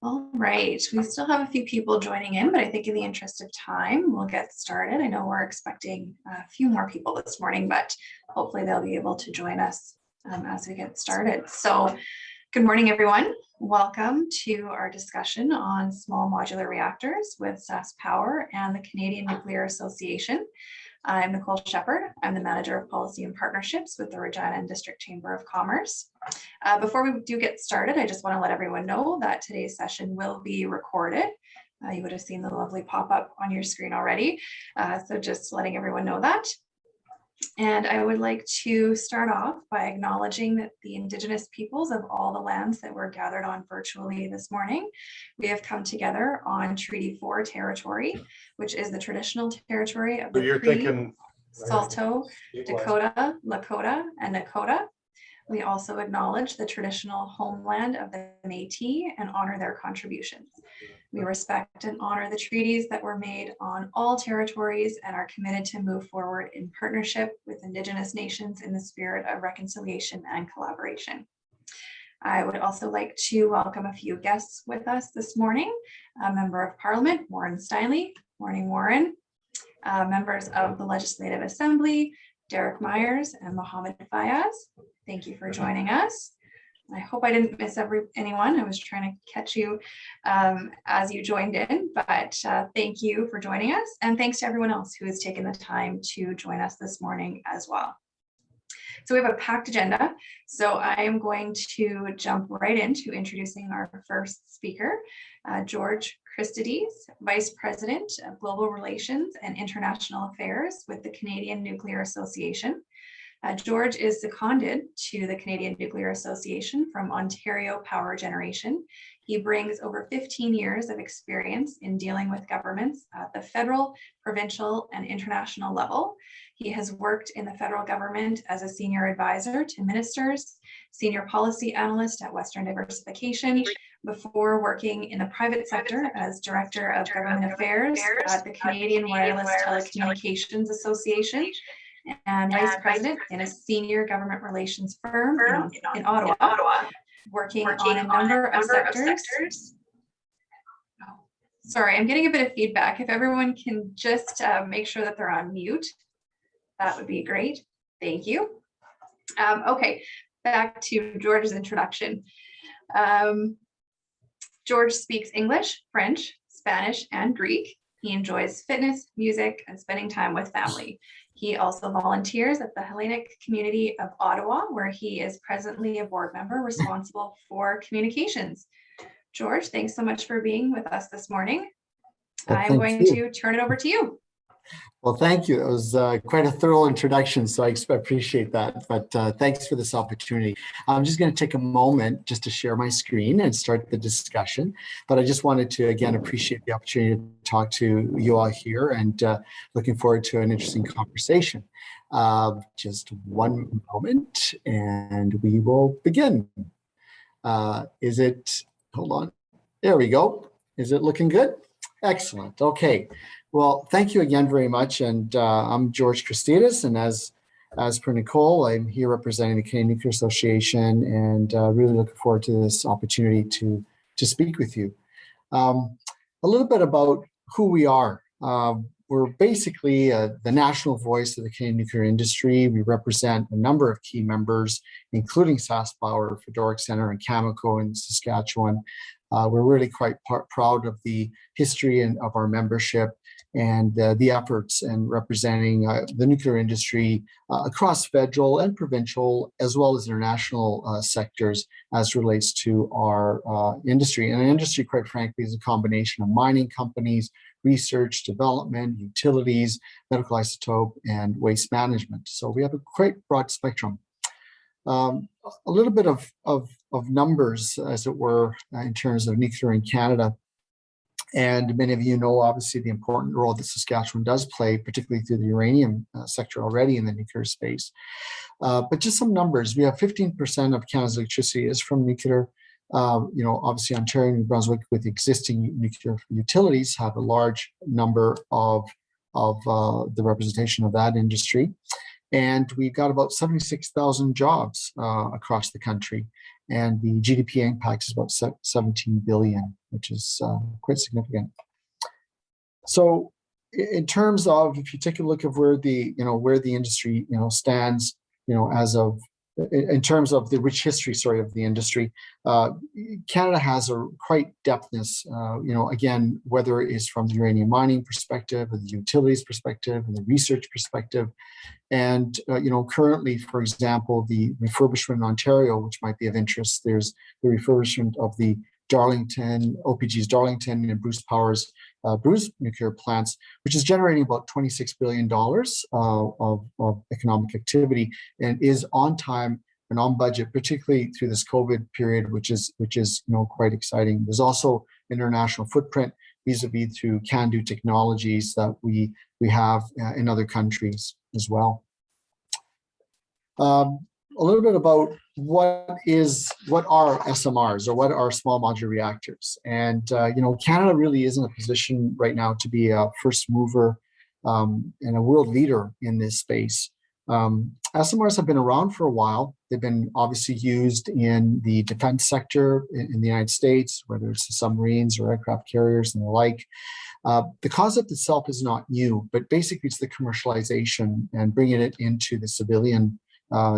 All right, we still have a few people joining in, but I think in the interest of time, we'll get started. I know we're expecting a few more people this morning, but hopefully they'll be able to join us as we get started. So good morning, everyone. Welcome to our discussion on small modular reactors with SaskPower and the Canadian Nuclear Association. I'm Nicole Shepard. I'm the Manager of Policy and Partnerships with the Regina and District Chamber of Commerce. Before we do get started, I just want to let everyone know that today's session will be recorded. You would have seen the lovely pop-up on your screen already. So just letting everyone know that. And I would like to start off by acknowledging that the Indigenous peoples of all the lands that we're gathered on virtually this morning, we have come together on Treaty 4 territory, which is the traditional territory of the Cree, Saulteaux, Dakota, Lakota, and Nakota. We also acknowledge the traditional homeland of the Métis and honor their contributions. We respect and honor the treaties that were made on all territories and are committed to move forward in partnership with Indigenous nations in the spirit of reconciliation and collaboration. I would also like to welcome a few guests with us this morning. A Member of Parliament, Warren Steinley. Morning, Warren. Members of the Legislative Assembly, Derek Myers and Mohammed Fayaz. Thank you for joining us. I hope I didn't miss anyone. I was trying to catch you as you joined in, but thank you for joining us. And thanks to everyone else who has taken the time to join us this morning as well. So we have a packed agenda. So I am going to jump right into introducing our first speaker, George Christides, Vice President of Global Relations and International Affairs with the Canadian Nuclear Association. George is seconded to the Canadian Nuclear Association from Ontario Power Generation. He brings over 15 years of experience in dealing with governments at the federal, provincial, and international level. He has worked in the federal government as a senior advisor to ministers, senior policy analyst at Western Diversification, before working in the private sector as Director of Government Affairs at the Canadian Wireless Telecommunications Association, and Vice President in a senior government relations firm in Ottawa, working on a number of sectors. Oh, sorry, I'm getting a bit of feedback. If everyone can just make sure that they're on mute, that would be great. Thank you. Okay, back to George's introduction. George speaks English, French, Spanish, and Greek. He enjoys fitness, music, and spending time with family. He also volunteers at the Hellenic community of Ottawa, where he is presently a board member responsible for communications. George, thanks so much for being with us this morning. I'm going to turn it over to you. Well, thank you. It was quite a thorough introduction, so I appreciate that. But thanks for this opportunity. I'm just going to take a moment just to share my screen and start the discussion. But I just wanted to, again, appreciate the opportunity to talk to you all here and looking forward to an interesting conversation. Just one moment and we will begin. Hold on. There we go. Is it looking good? Excellent. Okay. Well, thank you again very much. And I'm George Christides, and as per Nicole, I'm here representing the Canadian Nuclear Association, and really looking forward to this opportunity to speak with you. A little bit about who we are. We're basically the national voice of the Canadian nuclear industry. We represent a number of key members, including SaskPower, Fedoric Center, and Cameco in Saskatchewan. We're really quite proud of the history and of our membership and the efforts in representing the nuclear industry across federal and provincial, as well as international sectors as relates to our industry. And an industry, quite frankly, is a combination of mining companies, research, development, utilities, medical isotope, and waste management. So we have a quite broad spectrum. A little bit of numbers, as it were, in terms of nuclear in Canada. And many of you know, obviously, the important role that Saskatchewan does play, particularly through the uranium sector already in the nuclear space. But just some numbers. We have 15% of Canada's electricity is from nuclear. Obviously, Ontario and New Brunswick, with existing nuclear utilities, have a large number of the representation of that industry. And we've got about 76,000 jobs across the country. and the GDP impact is about 17 billion, which is quite significant. So in terms of, if you take a look at where the industry stands, as of, in terms of the rich history, of the industry, Canada has a quite depthness, again, whether it is from the uranium mining perspective, or the utilities perspective, and the research perspective. And, currently, for example, the refurbishment in Ontario, which might be of interest, there's the refurbishment of the Darlington, OPG's Darlington and Bruce Power's Bruce nuclear plants, which is generating about $26 billion of economic activity, and is on time and on budget, particularly through this COVID period, which is quite exciting. There's also international footprint vis-a-vis through can-do technologies that we have in other countries as well. A little bit about what are SMRs, or what are small modular reactors. And Canada really is in a position right now to be a first mover and a world leader in this space. SMRs have been around for a while. They've been obviously used in the defense sector in the United States, whether it's the submarines or aircraft carriers and the like. The concept itself is not new, but basically it's the commercialization and bringing it into the civilian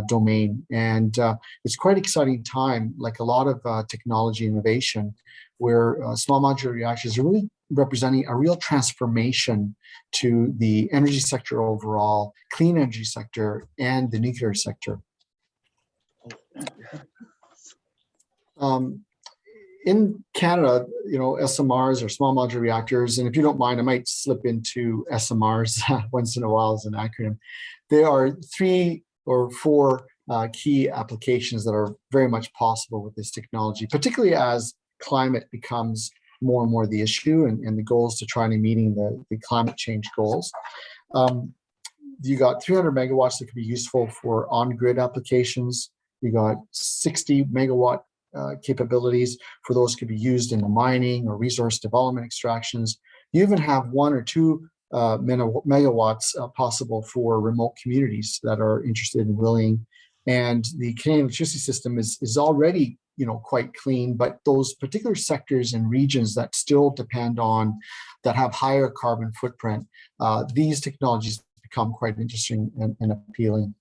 domain. And it's quite exciting time, like a lot of technology innovation, where small modular reactors are really representing a real transformation to the energy sector overall, clean energy sector, and the nuclear sector. In Canada, SMRs or small modular reactors, and if you don't mind, I might slip into SMRs once in a while as an acronym. There are 3 or 4 key applications that are very much possible with this technology, particularly as climate becomes more and more the issue, and the goals to try and meeting the climate change goals. You got 300 megawatts that could be useful for on-grid applications. You got 60 megawatt capabilities for those could be used in the mining or resource development extractions. You even have 1 or 2 megawatts possible for remote communities that are interested and willing. And the Canadian electricity system is already quite clean, but those particular sectors and regions that still depend on, that have higher carbon footprint, these technologies become quite interesting and appealing.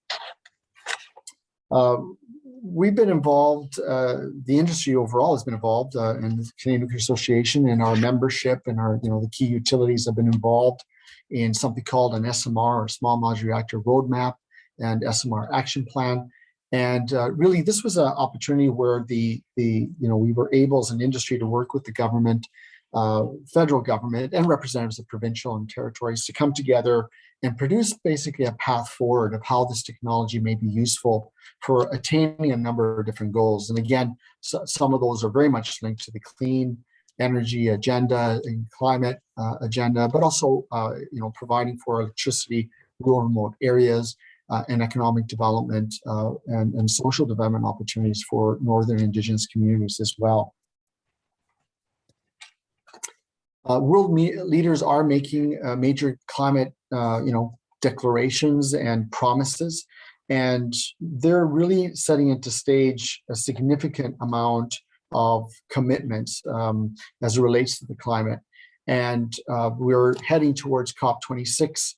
We've been involved, the industry overall has been involved in the Canadian Nuclear Association, and our membership and our, the key utilities have been involved in something called an SMR, or Small Modular Reactor Roadmap, and SMR Action Plan. And really, this was an opportunity where we were able as an industry to work with the government, federal government, and representatives of provincial and territories to come together and produce basically a path forward of how this technology may be useful for attaining a number of different goals. And again, some of those are very much linked to the clean energy agenda and climate agenda, but also providing for electricity, rural remote areas, and economic development and social development opportunities for Northern Indigenous communities as well. World leaders are making major climate, declarations and promises, and they're really setting into stage a significant amount of commitments as it relates to the climate. And we're heading towards COP26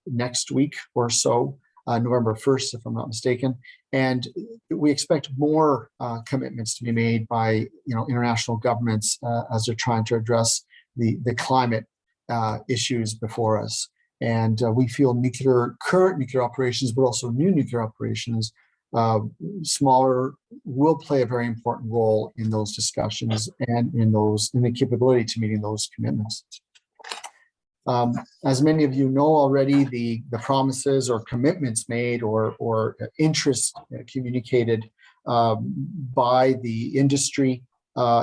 next week or so, November 1st, if I'm not mistaken. And we expect more commitments to be made by international governments as they're trying to address the climate issues before us. And we feel current nuclear operations, but also new nuclear operations, smaller, will play a very important role in those discussions and in the capability to meeting those commitments. As many of you know already, the promises or commitments made or interest communicated by the industry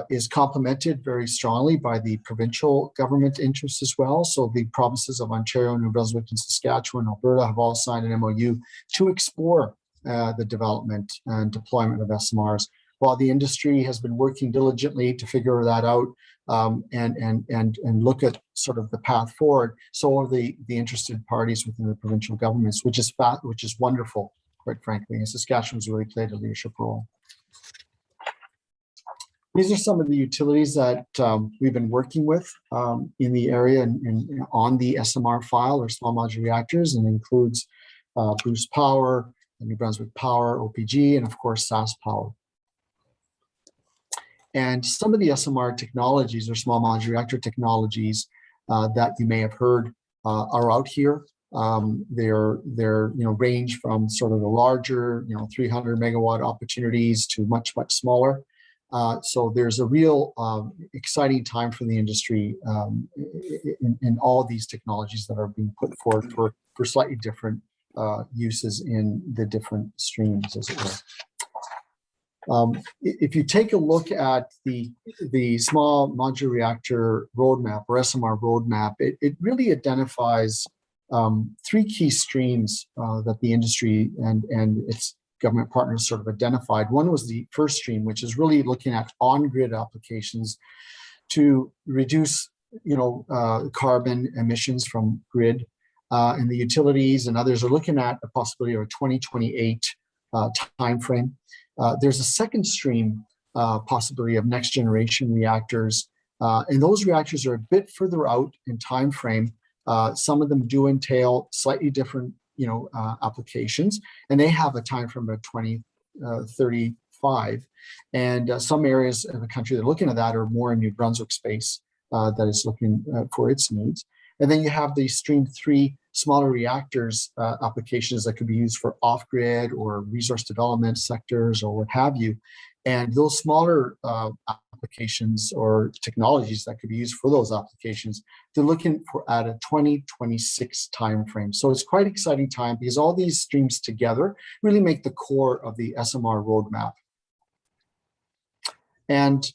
is complemented very strongly by the provincial government interests as well. So the provinces of Ontario, New Brunswick, and Saskatchewan, Alberta have all signed an MOU to explore the development and deployment of SMRs, while the industry has been working diligently to figure that out and look at sort of the path forward. So are the interested parties within the provincial governments, which is wonderful, quite frankly. And Saskatchewan's really played a leadership role. These are some of the utilities that we've been working with in the area and on the SMR file or small modular reactors, and includes Bruce Power, New Brunswick Power, OPG, and of course SaskPower. And some of the SMR technologies or small modular reactor technologies that you may have heard are out here. They're range from sort of the larger 300 megawatt opportunities to much smaller. So there's a real exciting time for the industry in all of these technologies that are being put forward for slightly different uses in the different streams, as it were. If you take a look at the small modular reactor roadmap or SMR roadmap, it really identifies three key streams that the industry and its government partners sort of identified. One was the first stream, which is really looking at on-grid applications to reduce, carbon emissions from grid. And the utilities and others are looking at the possibility of a 2028 timeframe. There's a second stream possibility of next generation reactors, and those reactors are a bit further out in time frame. Some of them do entail slightly different applications, and they have a time frame of 2035. And some areas of the country that are looking at that are more in New Brunswick space that is looking for its needs. And then you have the stream 3 smaller reactors applications that could be used for off-grid or resource development sectors or what have you. And those smaller applications or technologies that could be used for those applications, they're looking for at a 2026 timeframe. So it's quite an exciting time because all these streams together really make the core of the SMR roadmap. And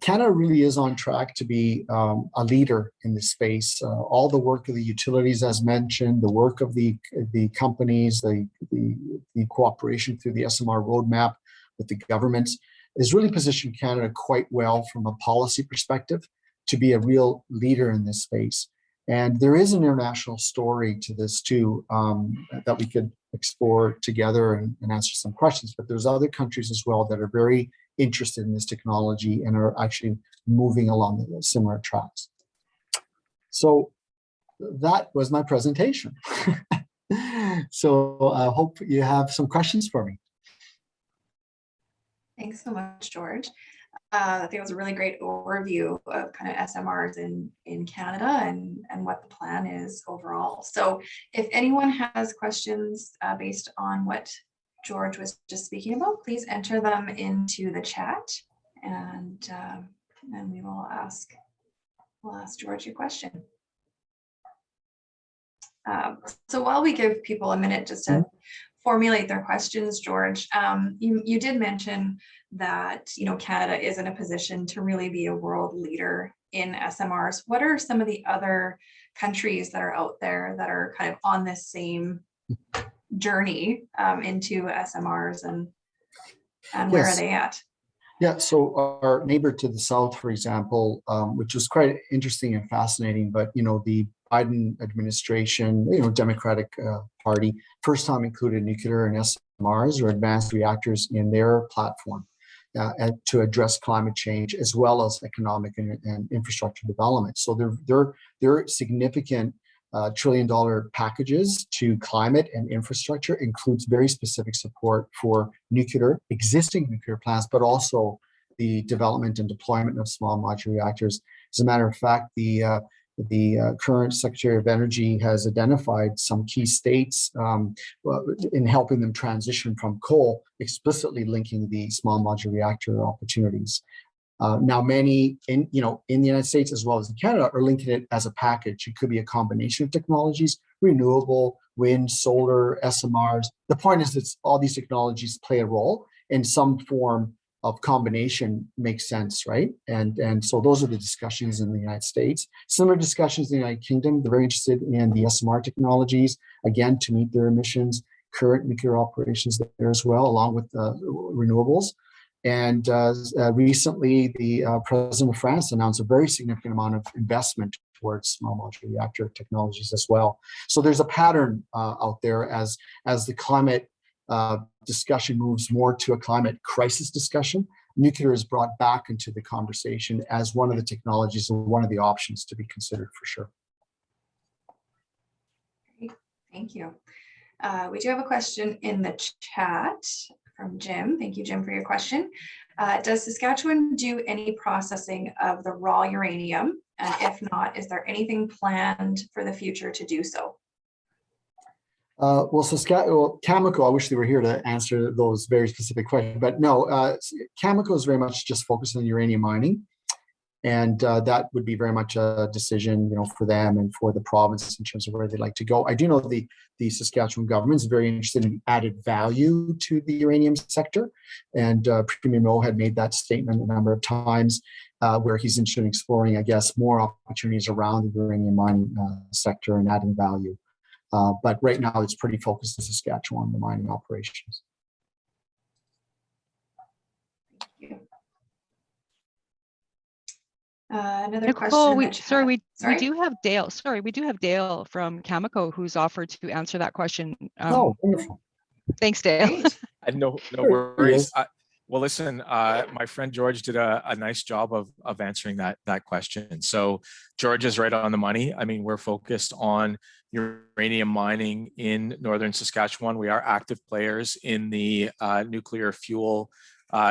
Canada really is on track to be a leader in this space. All the work of the utilities, as mentioned, the work of the companies, the cooperation through the SMR roadmap with the governments has really positioned Canada quite well from a policy perspective to be a real leader in this space. And there is an international story to this too that we could explore together and answer some questions. But there's other countries as well that are very interested in this technology and are actually moving along the similar tracks. So that was my presentation. So I hope you have some questions for me. Thanks so much, George. I think it was a really great overview of kind of SMRs in Canada and what the plan is overall. So if anyone has questions based on what George was just speaking about, please enter them into the chat, and we will ask George your question. So while we give people a minute just to formulate their questions, George, you did mention that Canada is in a position to really be a world leader in SMRs. What are some of the other countries that are out there that are kind of on this same journey into SMRs, and where are they at? Yeah, so our neighbor to the south, for example, which was quite interesting and fascinating, but the Biden administration, Democratic Party, first time included nuclear and SMRs or advanced reactors in their platform to address climate change as well as economic and infrastructure development. So they're significant $1 trillion packages to climate and infrastructure includes very specific support for existing nuclear plants, but also the development and deployment of small modular reactors. As a matter of fact, the current Secretary of Energy has identified some key states in helping them transition from coal, explicitly linking the small modular reactor opportunities. Now, many in the United States as well as in Canada are linking it as a package. It could be a combination of technologies, renewable, wind, solar, SMRs. The point is that all these technologies play a role, and some form of combination makes sense, right? And so those are the discussions in the United States. Similar discussions in the United Kingdom. They're very interested in the SMR technologies, again, to meet their emissions, current nuclear operations there as well, along with renewables. And recently, the president of France announced a very significant amount of investment towards small modular reactor technologies as well. So there's a pattern out there as the climate discussion moves more to a climate crisis discussion. nuclear is brought back into the conversation as one of the technologies and one of the options to be considered for sure. Great. Thank you. We do have a question in the chat from Jim. Thank you, Jim, for your question. Does Saskatchewan do any processing of the raw uranium? And if not, is there anything planned for the future to do so? Well, Cameco, I wish they were here to answer those very specific questions, but no, Cameco is very much just focused on uranium mining. And that would be very much a decision, for them and for the province in terms of where they'd like to go. I do know the Saskatchewan government is very interested in added value to the uranium sector. And Premier Moe had made that statement a number of times where he's interested in exploring, I guess, more opportunities around the uranium mining sector and adding value. But right now it's pretty focused in Saskatchewan, the mining operations. Thank you. Another Nicole, question. we do have Dale. Sorry, we do have Dale from Cameco who's offered to answer that question. Oh, wonderful. Thanks, Dale. No worries. Well, listen, my friend George did a nice job of answering that question. So George is right on the money. I mean, we're focused on uranium mining in northern Saskatchewan. We are active players in the nuclear fuel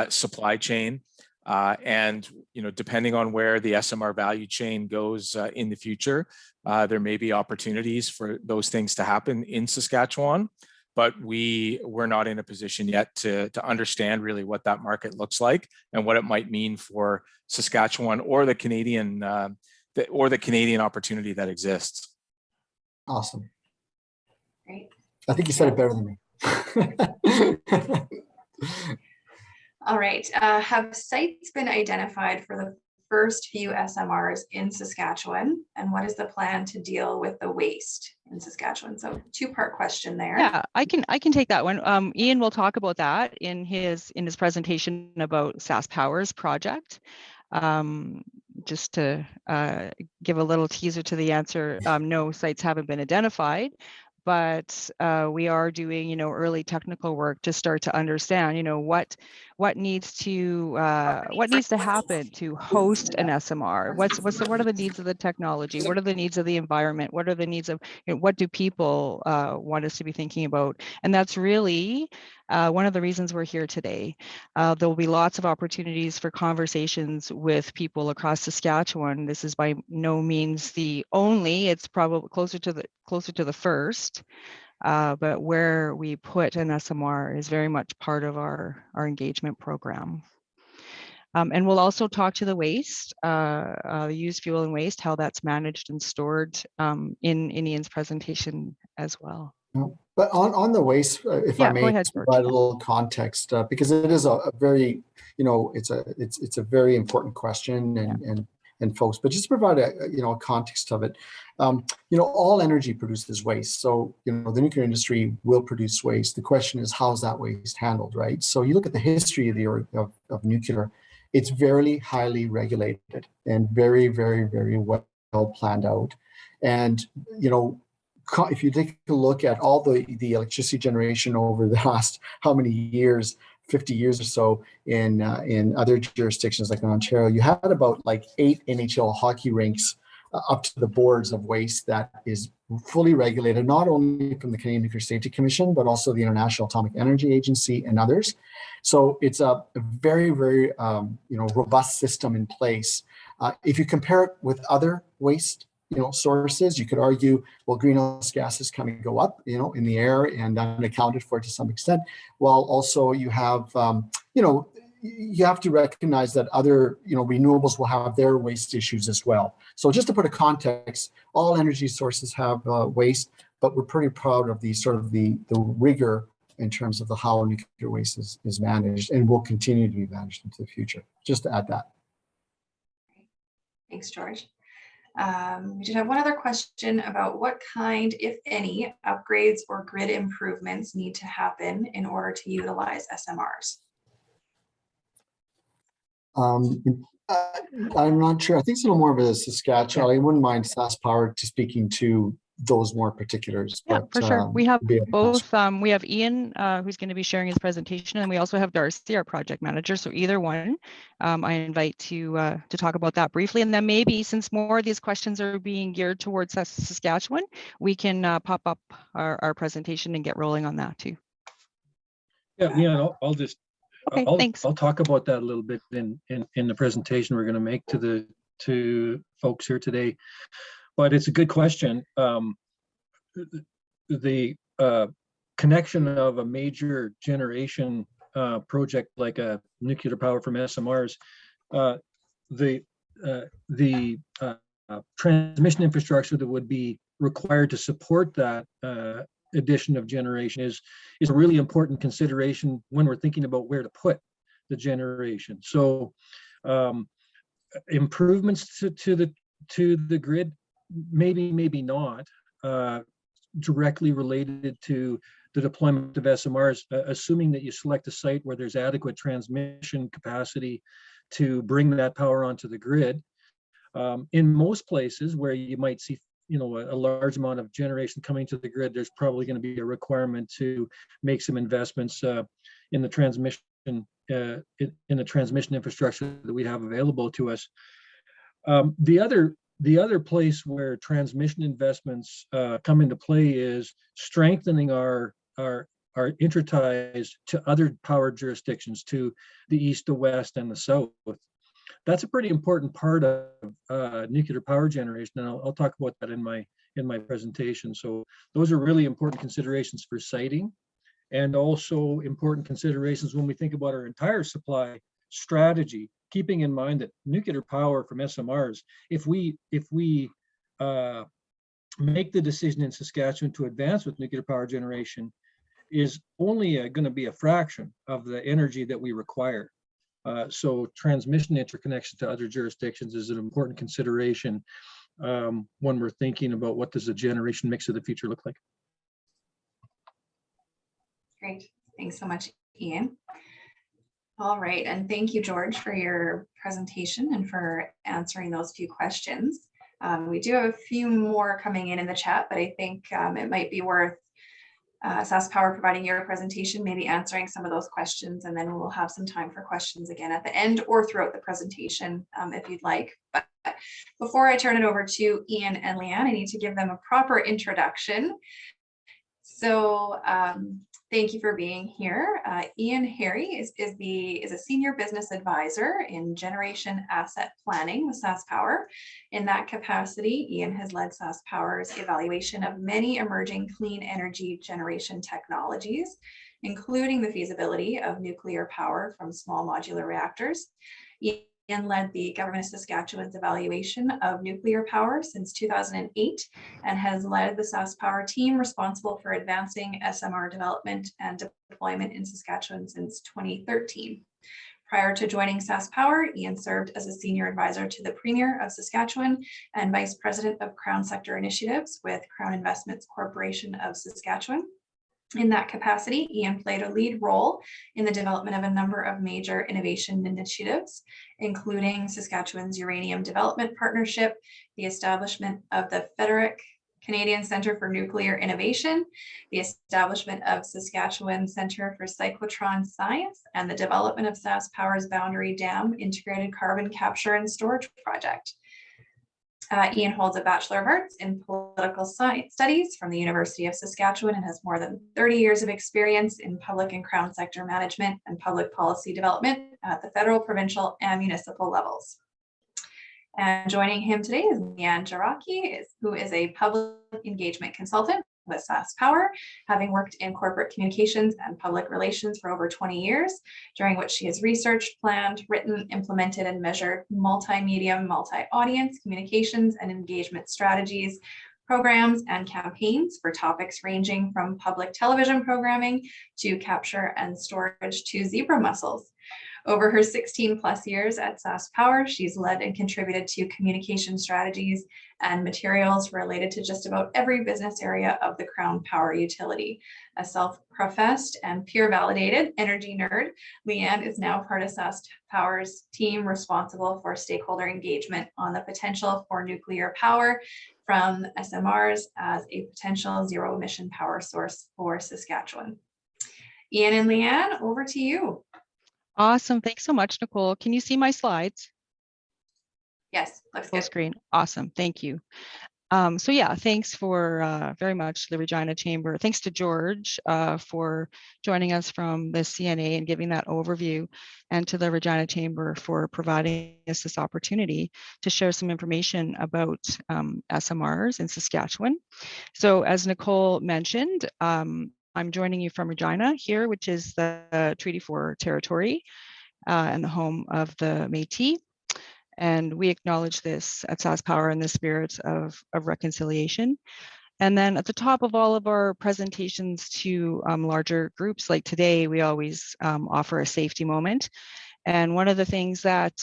supply chain. And depending on where the SMR value chain goes in the future, there may be opportunities for those things to happen in Saskatchewan, but we're not in a position yet to understand really what that market looks like and what it might mean for Saskatchewan or the Canadian opportunity that exists. Awesome. Great. I think you said it better than me. All right. Have sites been identified for the first few SMRs in Saskatchewan? And what is the plan to deal with the waste in Saskatchewan? So two-part question there. Yeah, I can take that one. Ian will talk about that in his presentation about SaskPower's project. Just to give a little teaser to the answer, no, sites haven't been identified. But we are doing, early technical work to start to understand, what needs to happen to host an SMR. What are the needs of the technology? What are the needs of the environment? What are the needs of what do people want us to be thinking about? And that's really one of the reasons we're here today. There will be lots of opportunities for conversations with people across Saskatchewan. This is by no means the only. It's probably closer to the first. But where we put an SMR is very much part of our engagement program. And we'll also talk to the waste, used fuel and waste, how that's managed and stored in Ian's presentation as well. But on the waste, if I may provide a little context, because it is a very, it's a very important question and folks, but just to provide a context of it, all energy produces waste. So, the nuclear industry will produce waste. The question is, how's that waste handled, right? So you look at the history of nuclear, it's very highly regulated and very, very, very well planned out. And, if you take a look at all the electricity generation over the last how many years, 50 years or so in other jurisdictions like in Ontario, you had about 8 NHL hockey rinks up to the boards of waste that is fully regulated, not only from the Canadian Nuclear Safety Commission, but also the International Atomic Energy Agency and others. So it's a very, very robust system in place. If you compare it with other waste sources, you could argue, well, greenhouse gases kind of go up, in the air and unaccounted for to some extent. While also you have, you have to recognize that other, renewables will have their waste issues as well. So just to put a context, all energy sources have waste, but we're pretty proud of the sort of the rigor in terms of how nuclear waste is managed and will continue to be managed into the future. Just to add that. Thanks, George. We did have one other question about what kind, if any, upgrades or grid improvements need to happen in order to utilize SMRs. I'm not sure. I think it's a little more of a Saskatchewan. I wouldn't mind SaskPower speaking to those more particulars. Yeah, but, for sure. We have be a both. We have Ian, who's going to be sharing his presentation, and we also have Darcy, our project manager. So either one, I invite to talk about that briefly, and then maybe since more of these questions are being geared towards Saskatchewan, we can pop up our presentation and get rolling on that too. Yeah, I'll just Okay, thanks. I'll talk about that a little bit in the presentation we're going to make to folks here today. But it's a good question. The connection of a major generation project like a nuclear power from SMRs, the transmission infrastructure that would be required to support that addition of generation is a really important consideration when we're thinking about where to put the generation. So improvements to the grid, maybe not directly related to the deployment of SMRs, assuming that you select a site where there's adequate transmission capacity to bring that power onto the grid. In most places where you might see a large amount of generation coming to the grid, there's probably going to be a requirement to make some investments in the transmission infrastructure that we have available to us. The other place where transmission investments come into play is strengthening our interties to other power jurisdictions, to the east, the west, and the south. That's a pretty important part of nuclear power generation, and I'll talk about that in my presentation. So those are really important considerations for siting, and also important considerations when we think about our entire supply strategy, keeping in mind that nuclear power from SMRs, if we make the decision in Saskatchewan to advance with nuclear power generation, is only going to be a fraction of the energy that we require. So transmission interconnection to other jurisdictions is an important consideration when we're thinking about what does the generation mix of the future look like. Great. Thanks so much, Ian. All right. And thank you, George, for your presentation and for answering those few questions. We do have a few more coming in the chat, but I think it might be worth SaskPower providing your presentation, maybe answering some of those questions, and then we'll have some time for questions again at the end or throughout the presentation if you'd like. But before I turn it over to Ian and Leanne, I need to give them a proper introduction. So thank you for being here. Ian Harry is a senior business advisor in generation asset planning with SaskPower. In that capacity, Ian has led SaskPower's evaluation of many emerging clean energy generation technologies, including the feasibility of nuclear power from small modular reactors. Ian led the Government of Saskatchewan's evaluation of nuclear power since 2008 and has led the SaskPower team responsible for advancing SMR development and deployment in Saskatchewan since 2013. Prior to joining SaskPower, Ian served as a senior advisor to the Premier of Saskatchewan and Vice President of Crown Sector Initiatives with Crown Investments Corporation of Saskatchewan. In that capacity, Ian played a lead role in the development of a number of major innovation initiatives, including Saskatchewan's Uranium Development Partnership, the establishment of the Frederick Canadian Centre for Nuclear Innovation, the establishment of Saskatchewan Centre for Cyclotron Science, and the development of SaskPower's Boundary Dam Integrated Carbon Capture and Storage Project. Ian holds a Bachelor of Arts in Political Science Studies from the University of Saskatchewan and has more than 30 years of experience in public and Crown sector management and public policy development at the federal, provincial, and municipal levels. And joining him today is Leanne Jarocki, who is a public engagement consultant with SaskPower, having worked in corporate communications and public relations for over 20 years, during which she has researched, planned, written, implemented, and measured multimedia, multi-audience communications and engagement strategies, programs, and campaigns for topics ranging from public television programming to capture and storage to zebra mussels. Over her 16 plus years at SaskPower, she's led and contributed to communication strategies and materials related to just about every business area of the Crown Power Utility. A self-professed and peer-validated energy nerd, Leanne is now part of SaskPower's team responsible for stakeholder engagement on the potential for nuclear power from SMRs as a potential zero emission power source for Saskatchewan. Ian and Leanne, over to you. Awesome. Thanks so much, Nicole. Can you see my slides? Yes, looks Full good. screen. Awesome. Thank you. So yeah, thanks for very much the Regina Chamber. Thanks to George for joining us from the CNA and giving that overview, and to the Regina Chamber for providing us this opportunity to share some information about SMRs in Saskatchewan. So as Nicole mentioned, I'm joining you from Regina here, which is the Treaty 4 territory and the home of the Métis. And we acknowledge this at SaskPower in the spirit of reconciliation. And then at the top of all of our presentations to larger groups like today, we always offer a safety moment. And one of the things that,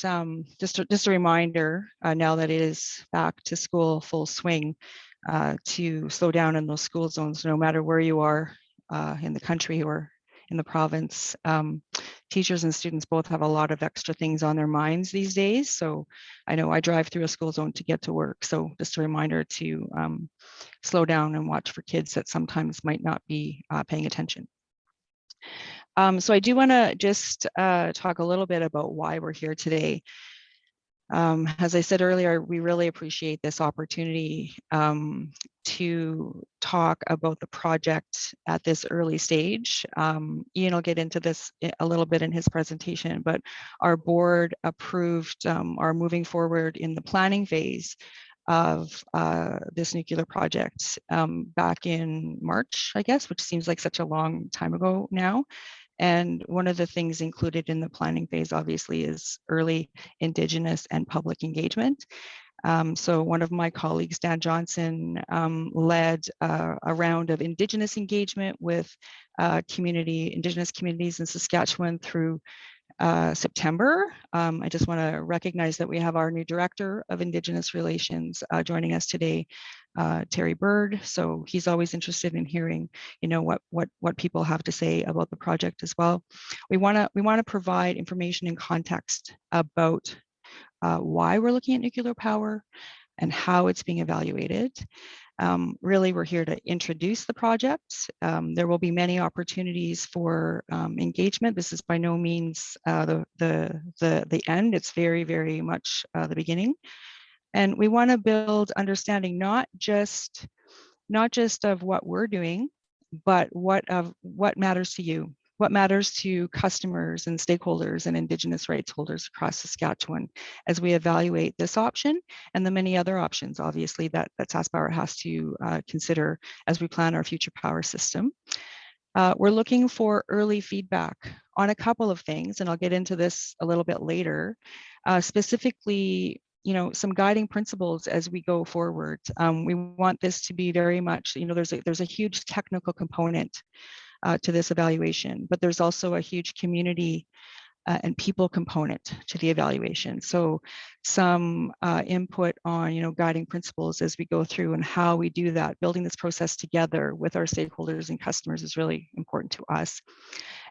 just a reminder, now that it is back to school full swing, to slow down in those school zones, no matter where you are in the country or in the province. Teachers and students both have a lot of extra things on their minds these days. So I know I drive through a school zone to get to work. So just a reminder to slow down and watch for kids that sometimes might not be paying attention. So I do want to just talk a little bit about why we're here today. As I said earlier, we really appreciate this opportunity to talk about the project at this early stage. Ian will get into this a little bit in his presentation, but our board approved our moving forward in the planning phase of this nuclear project back in March, I guess, which seems like such a long time ago now. And one of the things included in the planning phase, obviously, is early Indigenous and public engagement. So one of my colleagues, Dan Johnson, led a round of Indigenous engagement with Indigenous communities in Saskatchewan through September. I just want to recognize that we have our new Director of Indigenous Relations joining us today, Terry Bird. So he's always interested in hearing, what people have to say about the project as well. We want to provide information and context about why we're looking at nuclear power and how it's being evaluated. Really, we're here to introduce the project. There will be many opportunities for engagement. This is by no means the end. It's very, very much the beginning. And we want to build understanding not just of what we're doing, but what matters to you. What matters to customers and stakeholders and Indigenous rights holders across Saskatchewan as we evaluate this option and the many other options, obviously, that SaskPower has to consider as we plan our future power system. We're looking for early feedback on a couple of things, and I'll get into this a little bit later. Specifically, some guiding principles as we go forward. We want this to be very much, there's a huge technical component to this evaluation, but there's also a huge community and people component to the evaluation. So some input on, guiding principles as we go through and how we do that. Building this process together with our stakeholders and customers is really important to us.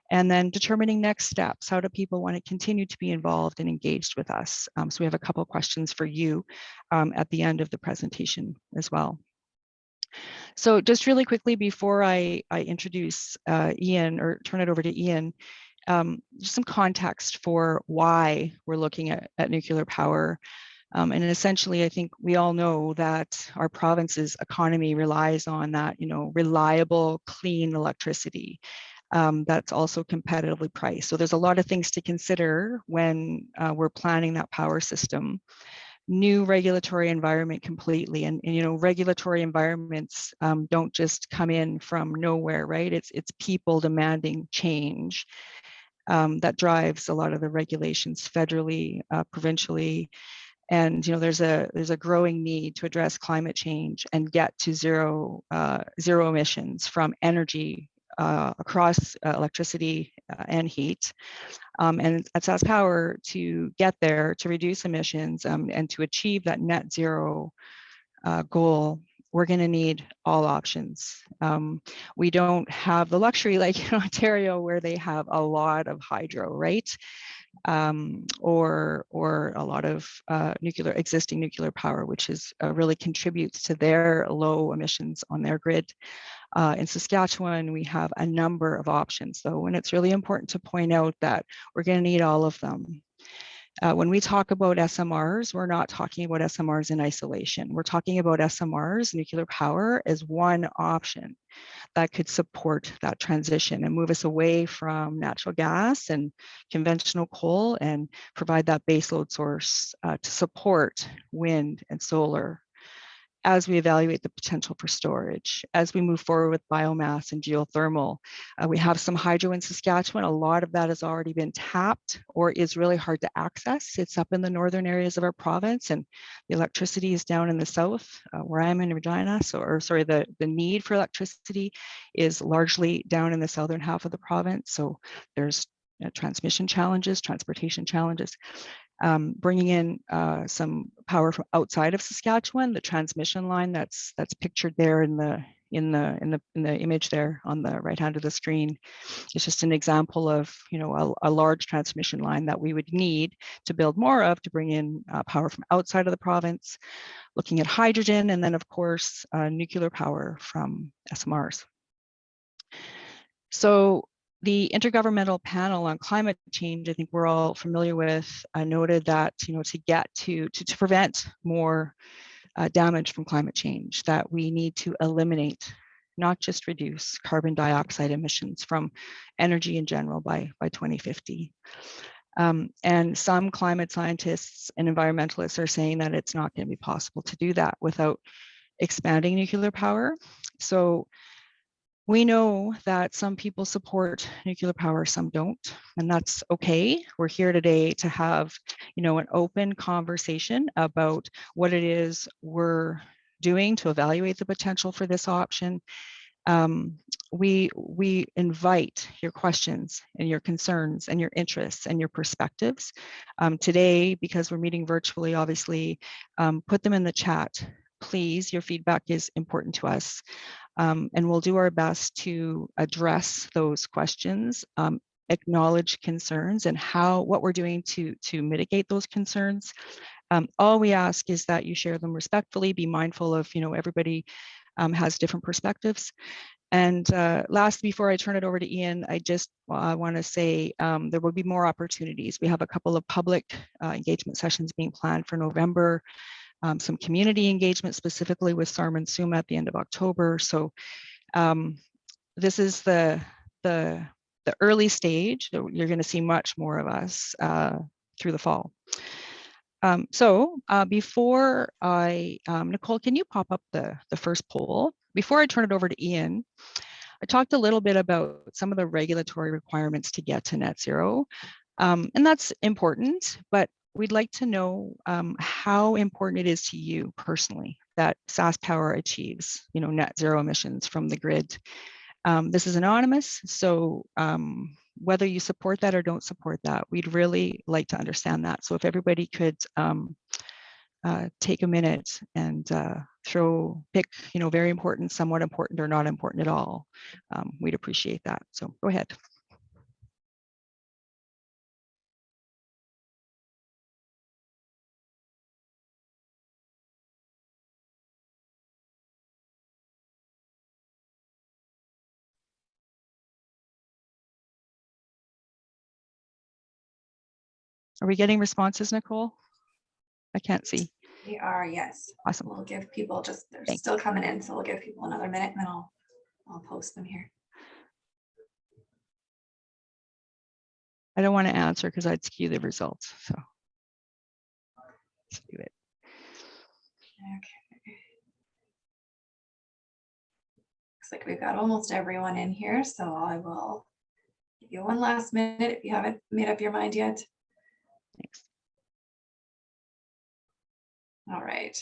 And then determining next steps. How do people want to continue to be involved and engaged with us? So we have a couple of questions for you at the end of the presentation as well. So just really quickly before I introduce Ian or turn it over to Ian, just some context for why we're looking at nuclear power. And essentially, I think we all know that our province's economy relies on that, reliable, clean electricity that's also competitively priced. So there's a lot of things to consider when we're planning that power system. New regulatory environment completely, and regulatory environments don't just come in from nowhere, right? It's people demanding change that drives a lot of the regulations federally, provincially, and there's a growing need to address climate change and get to zero emissions from energy across electricity and heat. And at SaskPower, to get there, to reduce emissions and to achieve that net zero goal, we're going to need all options. We don't have the luxury like in Ontario where they have a lot of hydro, right? Or a lot of existing nuclear power, which is really contributes to their low emissions on their grid. In Saskatchewan, we have a number of options though, and it's really important to point out that we're going to need all of them. When we talk about SMRs, we're not talking about SMRs in isolation. We're talking about SMRs, nuclear power, as one option that could support that transition and move us away from natural gas and conventional coal and provide that baseload source to support wind and solar as we evaluate the potential for storage. As we move forward with biomass and geothermal, we have some hydro in Saskatchewan. A lot of that has already been tapped or is really hard to access. It's up in the northern areas of our province, and the electricity is down in the south, where I'm in Regina. The need for electricity is largely down in the southern half of the province. So there's transmission challenges, transportation challenges. Bringing in some power from outside of Saskatchewan, the transmission line that's pictured there in the image there on the right hand of the screen is just an example of a large transmission line that we would need to build more of to bring in power from outside of the province. Looking at hydrogen, and then of course nuclear power from SMRs. So the Intergovernmental Panel on Climate Change, I think we're all familiar with, noted that to prevent more damage from climate change, that we need to eliminate, not just reduce, carbon dioxide emissions from energy in general by 2050. And some climate scientists and environmentalists are saying that it's not going to be possible to do that without expanding nuclear power. So we know that some people support nuclear power, some don't, and that's okay. We're here today to have, an open conversation about what it is we're doing to evaluate the potential for this option. We invite your questions and your concerns and your interests and your perspectives. Today, because we're meeting virtually, obviously, put them in the chat. Please, your feedback is important to us. And we'll do our best to address those questions, acknowledge concerns and what we're doing to mitigate those concerns. All we ask is that you share them respectfully, be mindful of, everybody has different perspectives. And last, before I turn it over to Ian, I just want to say there will be more opportunities. We have a couple of public engagement sessions being planned for November. Some community engagement specifically with SARM and SUMA at the end of October. So this is the early stage. You're going to see much more of us through the fall. Before I, Nicole, can you pop up the first poll? Before I turn it over to Ian, I talked a little bit about some of the regulatory requirements to get to net zero. And that's important, but we'd like to know how important it is to you personally that SaskPower achieves, net zero emissions from the grid. This is anonymous, so whether you support that or don't support that, we'd really like to understand that. So if everybody could take a minute and pick, very important, somewhat important, or not important at all, we'd appreciate that. So go ahead. Are we getting responses, Nicole? I can't see. We are, yes. Awesome. We'll give people they're Thanks. still coming in, so we'll give people another minute and then I'll post them here. I don't want to answer because I'd skew the results. So let's do it. Okay. Looks like we've got almost everyone in here, so I will give you one last minute if you haven't made up your mind yet. Thanks. All right.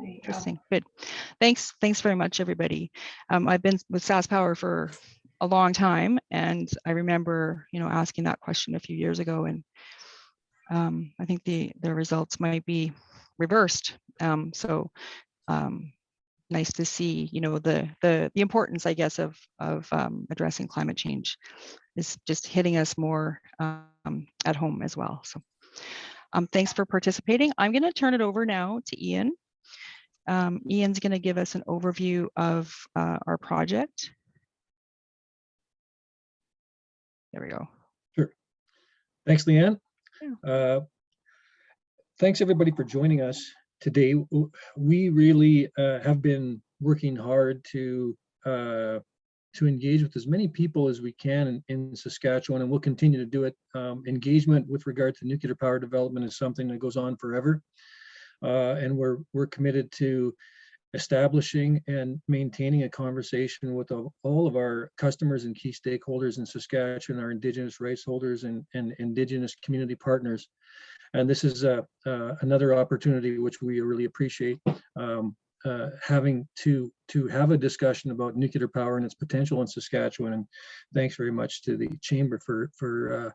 Interesting. Good. Thanks very much, everybody. I've been with SaskPower for a long time, and I remember, asking that question a few years ago, and I think the results might be reversed. Nice to see, the importance, I guess, of addressing climate change is just hitting us more at home as well. So thanks for participating. I'm going to turn it over now to Ian. Ian's going to give us an overview of our project. There we go. Sure. Thanks, Leanne. Yeah. Thanks everybody for joining us today. We really have been working hard to engage with as many people as we can in Saskatchewan, and we'll continue to do it. Engagement with regard to nuclear power development is something that goes on forever, and we're committed to establishing and maintaining a conversation with all of our customers and key stakeholders in Saskatchewan, our Indigenous rights holders and Indigenous community partners. And this is another opportunity which we really appreciate, having to have a discussion about nuclear power and its potential in Saskatchewan. And thanks very much to the Chamber for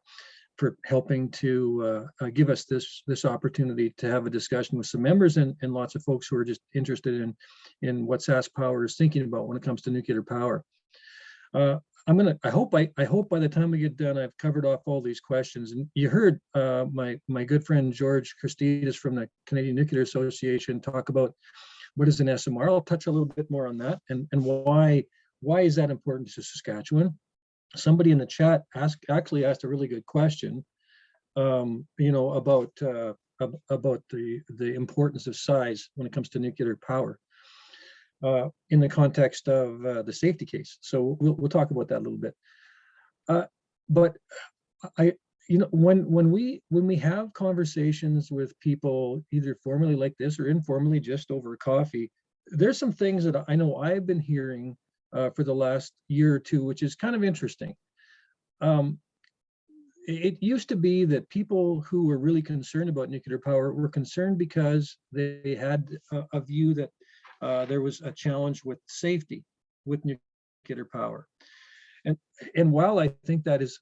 helping to give us this opportunity to have a discussion with some members and lots of folks who are just interested in what SaskPower is thinking about when it comes to nuclear power. I hope by the time we get done, I've covered off all these questions. And you heard my good friend George Christidis from the Canadian Nuclear Association talk about what is an SMR. I'll touch a little bit more on that and why is that important to Saskatchewan. Somebody in the chat actually asked a really good question, about the importance of size when it comes to nuclear power in the context of the safety case. So we'll talk about that a little bit. But when we have conversations with people, either formally like this or informally just over coffee, there's some things that I know I've been hearing for the last year or two, which is kind of interesting. It used to be that people who were really concerned about nuclear power were concerned because they had a view that there was a challenge with safety with nuclear power. And while I think that is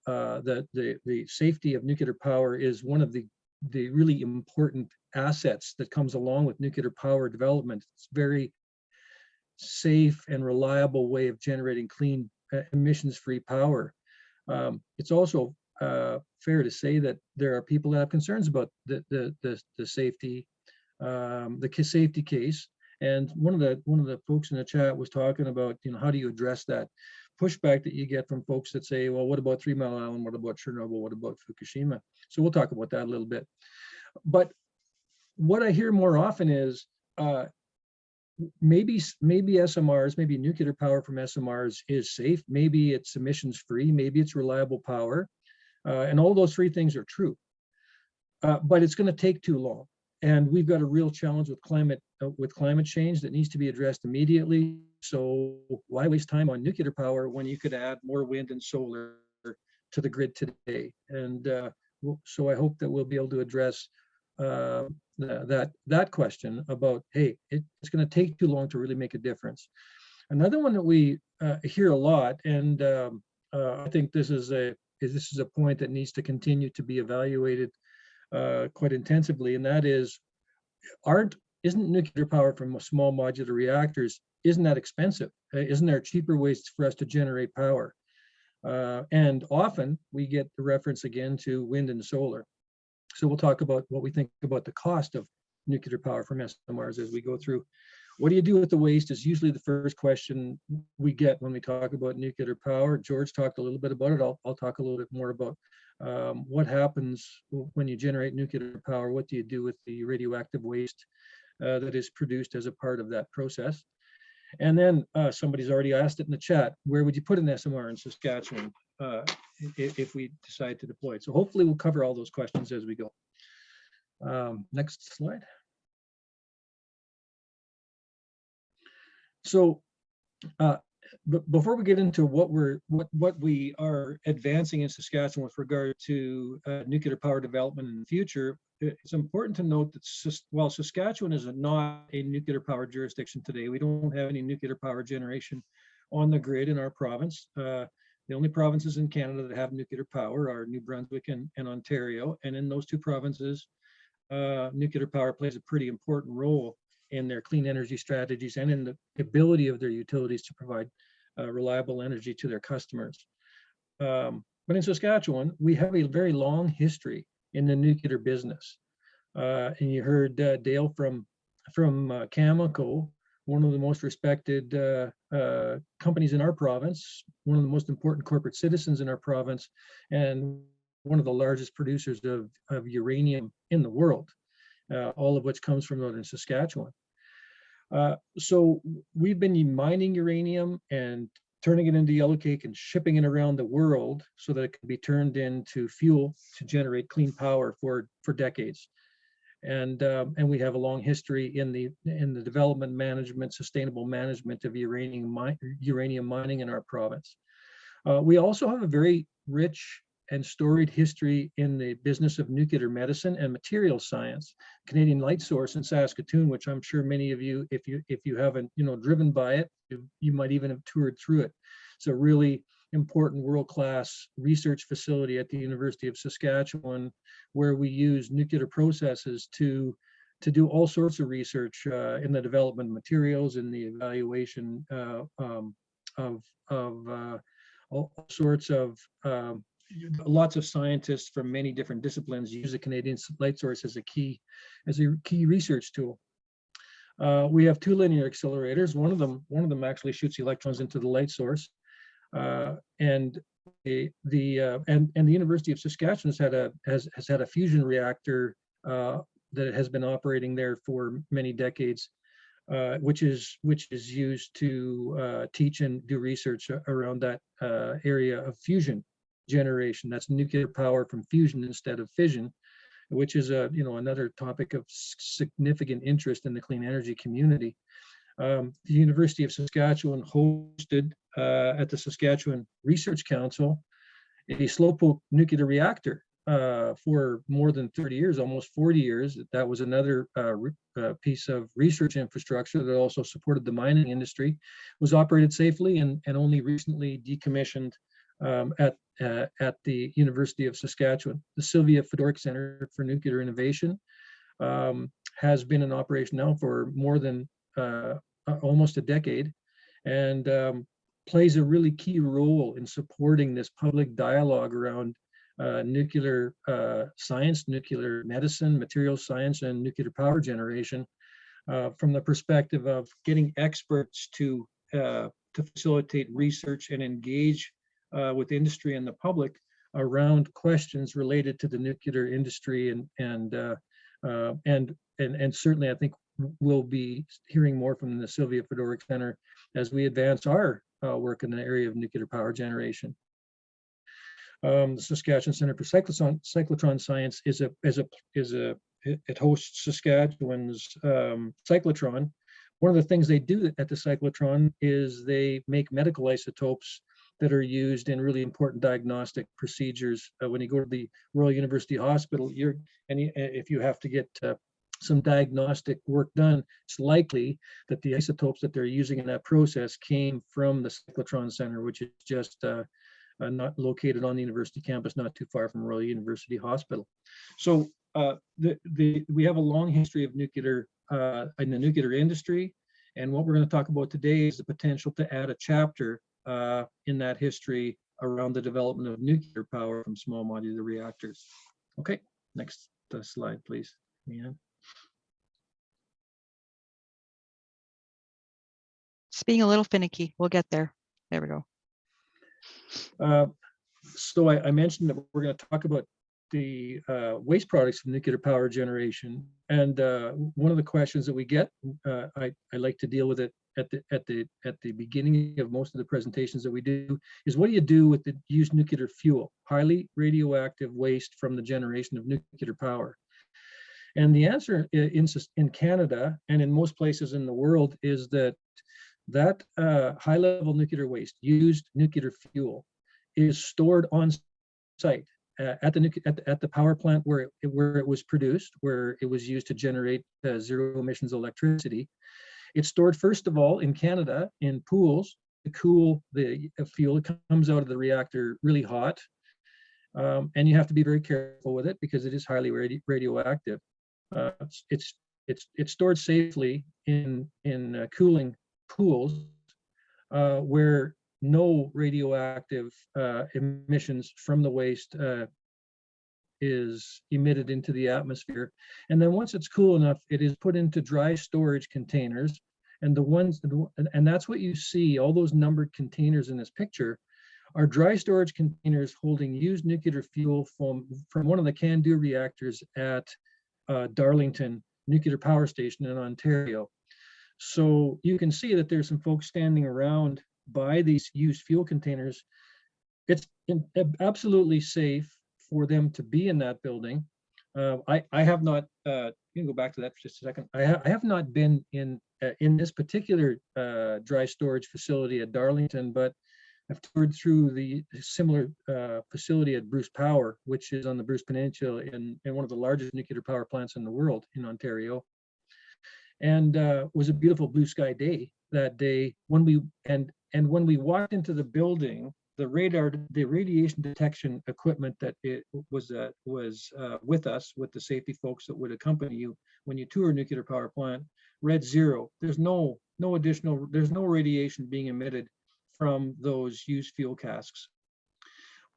the safety of nuclear power is one of the really important assets that comes along with nuclear power development, it's very safe and reliable way of generating clean emissions-free power. It's also fair to say that there are people that have concerns about the safety, the safety case. And one of the folks in the chat was talking about, how do you address that pushback that you get from folks that say, well, what about 3 Mile Island? What about Chernobyl? What about Fukushima? So we'll talk about that a little bit. But what I hear more often is maybe SMRs, maybe nuclear power from SMRs is safe. Maybe it's emissions free. Maybe it's reliable power. And all those three things are true. But it's going to take too long. And we've got a real challenge with climate change that needs to be addressed immediately. So why waste time on nuclear power when you could add more wind and solar to the grid today? And so I hope that we'll be able to address that question about, hey, it's going to take too long to really make a difference. Another one that we hear a lot, and I think this is a point that needs to continue to be evaluated quite intensively, and that is, isn't nuclear power from small modular reactors, isn't that expensive? Isn't there cheaper ways for us to generate power? And often we get the reference again to wind and solar. So we'll talk about what we think about the cost of nuclear power from SMRs as we go through. What do you do with the waste is usually the first question we get when we talk about nuclear power. George talked a little bit about it. I'll talk a little bit more about what happens when you generate nuclear power. What do you do with the radioactive waste that is produced as a part of that process? And then somebody's already asked it in the chat, where would you put an SMR in Saskatchewan if we decide to deploy it? So hopefully we'll cover all those questions as we go. Next slide. So before we get into what we are advancing in Saskatchewan with regard to nuclear power development in the future, it's important to note that while Saskatchewan is not a nuclear power jurisdiction today, we don't have any nuclear power generation on the grid in our province. The only provinces in Canada that have nuclear power are New Brunswick and Ontario. And in those two provinces, nuclear power plays a pretty important role in their clean energy strategies and in the ability of their utilities to provide reliable energy to their customers. But in Saskatchewan, we have a very long history in the nuclear business. And you heard Dale from Cameco, one of the most respected companies in our province, one of the most important corporate citizens in our province, and one of the largest producers of uranium in the world, all of which comes from northern Saskatchewan. So we've been mining uranium and turning it into yellowcake and shipping it around the world so that it can be turned into fuel to generate clean power for decades. And we have a long history in the development, management, sustainable management of uranium mining in our province. We also have a very rich and storied history in the business of nuclear medicine and materials science. Canadian Light Source in Saskatoon, which I'm sure many of you, if you haven't driven by it, you might even have toured through it. It's a really important world-class research facility at the University of Saskatchewan, where we use nuclear processes to do all sorts of research in the development of materials, in the evaluation of all sorts of lots of scientists from many different disciplines use the Canadian Light Source as a key research tool. We have two linear accelerators. One of them actually shoots electrons into the light source, and the University of Saskatchewan has had a fusion reactor that has been operating there for many decades, which is used to teach and do research around that area of fusion generation. That's nuclear power from fusion instead of fission, which is another topic of significant interest in the clean energy community. The University of Saskatchewan hosted at the Saskatchewan Research Council a slowpoke nuclear reactor for more than 30 years, almost 40 years. That was another piece of research infrastructure that also supported the mining industry, was operated safely and only recently decommissioned at the University of Saskatchewan. The Sylvia Fedoruk Center for Nuclear Innovation has been in operation now for more than almost a decade, and plays a really key role in supporting this public dialogue around nuclear science, nuclear medicine, materials science, and nuclear power generation from the perspective of getting experts to facilitate research and engage with industry and the public around questions related to the nuclear industry, and certainly I think we'll be hearing more from the Sylvia Fedoruk Center as we advance our work in the area of nuclear power generation. The Saskatchewan Center for Cyclotron Science it hosts Saskatchewan's cyclotron. One of the things they do at the cyclotron is they make medical isotopes that are used in really important diagnostic procedures. When you go to the Royal University Hospital, if you have to get some diagnostic work done, it's likely that the isotopes that they're using in that process came from the Cyclotron Center, which is just not located on the university campus, not too far from Royal University Hospital. So we have a long history of nuclear in the nuclear industry, and what we're going to talk about today is the potential to add a chapter in that history around the development of nuclear power from small modular reactors. Okay, next slide, please, Leanne. It's being a little finicky. We'll get there. There we go. So I mentioned that we're going to talk about the waste products from nuclear power generation, and one of the questions that we get, I like to deal with it at the beginning of most of the presentations that we do, is what do you do with the used nuclear fuel, highly radioactive waste from the generation of nuclear power? And the answer in Canada and in most places in the world is that high-level nuclear waste, used nuclear fuel, is stored on site at the power plant where it was produced, where it was used to generate zero emissions electricity. It's stored, first of all, in Canada in pools cool the fuel. It comes out of the reactor really hot, and you have to be very careful with it because it is highly radioactive. It's stored safely in cooling pools where no radioactive emissions from the waste is emitted into the atmosphere. And then once it's cool enough, it is put into dry storage containers. And and that's what you see, all those numbered containers in this picture are dry storage containers holding used nuclear fuel from one of the CANDU reactors at Darlington Nuclear Power Station in Ontario. So you can see that there's some folks standing around by these used fuel containers. It's absolutely safe for them to be in that building. I have not, you can go back to that for just a second. I have not been in this particular dry storage facility at Darlington, but I've toured through the similar facility at Bruce Power, which is on the Bruce Peninsula in one of the largest nuclear power plants in the world in Ontario. And it was a beautiful blue sky day that day when we when we walked into the building, the radiation detection equipment that it was with us, with the safety folks that would accompany you when you tour a nuclear power plant, read 0. There's no radiation being emitted from those used fuel casks.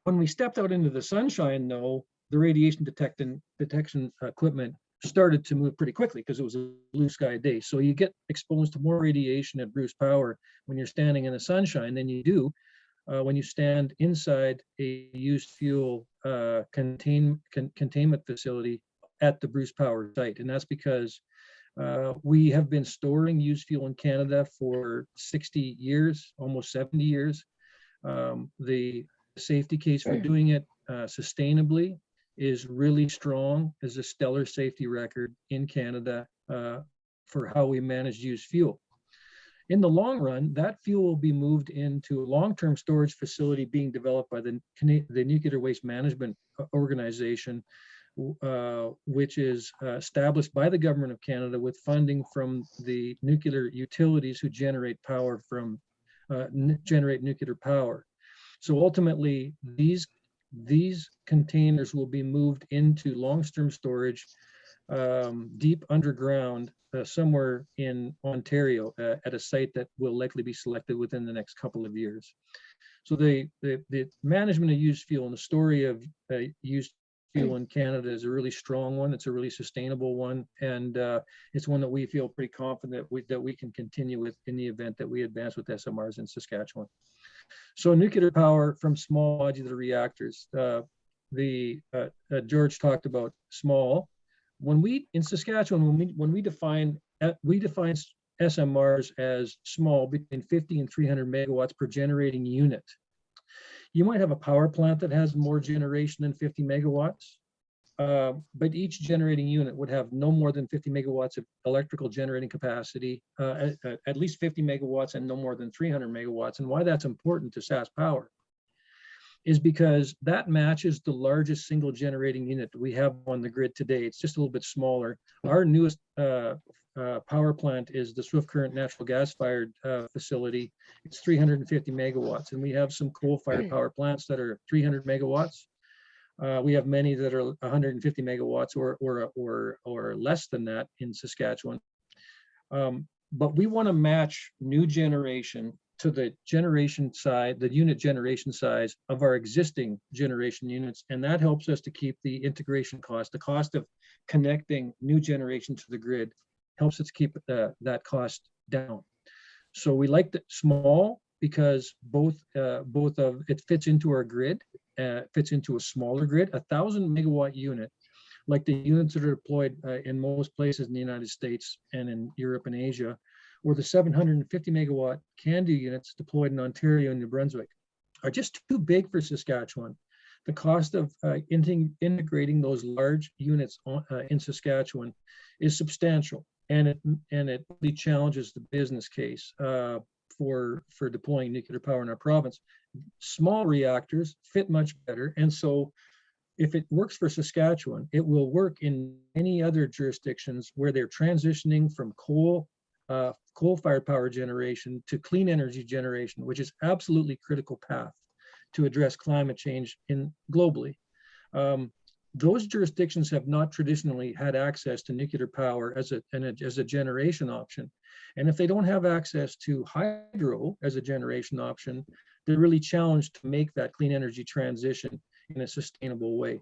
When we stepped out into the sunshine, though, the radiation detection equipment started to move pretty quickly because it was a blue sky day. So you get exposed to more radiation at Bruce Power when you're standing in the sunshine than you do when you stand inside a used fuel containment facility at the Bruce Power site. And that's because we have been storing used fuel in Canada for 60 years, almost 70 years. The safety case for doing it sustainably is really strong. Is a stellar safety record in Canada for how we manage used fuel. In the long run, that fuel will be moved into a long-term storage facility being developed by the Nuclear Waste Management Organization, which is established by the Government of Canada with funding from the nuclear utilities who generate power from generate nuclear power. So ultimately, these containers will be moved into long-term storage deep underground somewhere in Ontario at a site that will likely be selected within the next couple of years. So the management of used fuel and the story of used fuel in Canada is a really strong one. It's a really sustainable one, and it's one that we feel pretty confident that we can continue with in the event that we advance with SMRs in Saskatchewan. So nuclear power from small modular reactors. George talked about small. When we in Saskatchewan, when we define SMRs as small, between 50 and 300 megawatts per generating unit. You might have a power plant that has more generation than 50 megawatts, but each generating unit would have no more than 50 megawatts of electrical generating capacity, at least 50 megawatts and no more than 300 megawatts. And why that's important to SaskPower is because that matches the largest single generating unit that we have on the grid today. It's just a little bit smaller. Our newest power plant is the Swift Current natural gas-fired facility. It's 350 megawatts, and we have some coal-fired power plants that are 300 megawatts. We have many that are 150 megawatts or less than that in Saskatchewan. But we want to match new generation to the generation side, the unit generation size of our existing generation units. And that helps us to keep the integration cost, the cost of connecting new generation to the grid, helps us keep that cost down. So we like the small because both of it fits into our grid, fits into a smaller grid. 1,000 megawatt unit, like the units that are deployed in most places in the United States and in Europe and Asia, or the 750 megawatt CANDU units deployed in Ontario and New Brunswick, are just too big for Saskatchewan. The cost of integrating those large units in Saskatchewan is substantial, and it really challenges the business case for deploying nuclear power in our province. Small reactors fit much better, and so if it works for Saskatchewan, it will work in any other jurisdictions where they're transitioning from coal coal-fired power generation to clean energy generation, which is absolutely critical path to address climate change globally. Those jurisdictions have not traditionally had access to nuclear power as a generation option. And if they don't have access to hydro as a generation option, they're really challenged to make that clean energy transition in a sustainable way.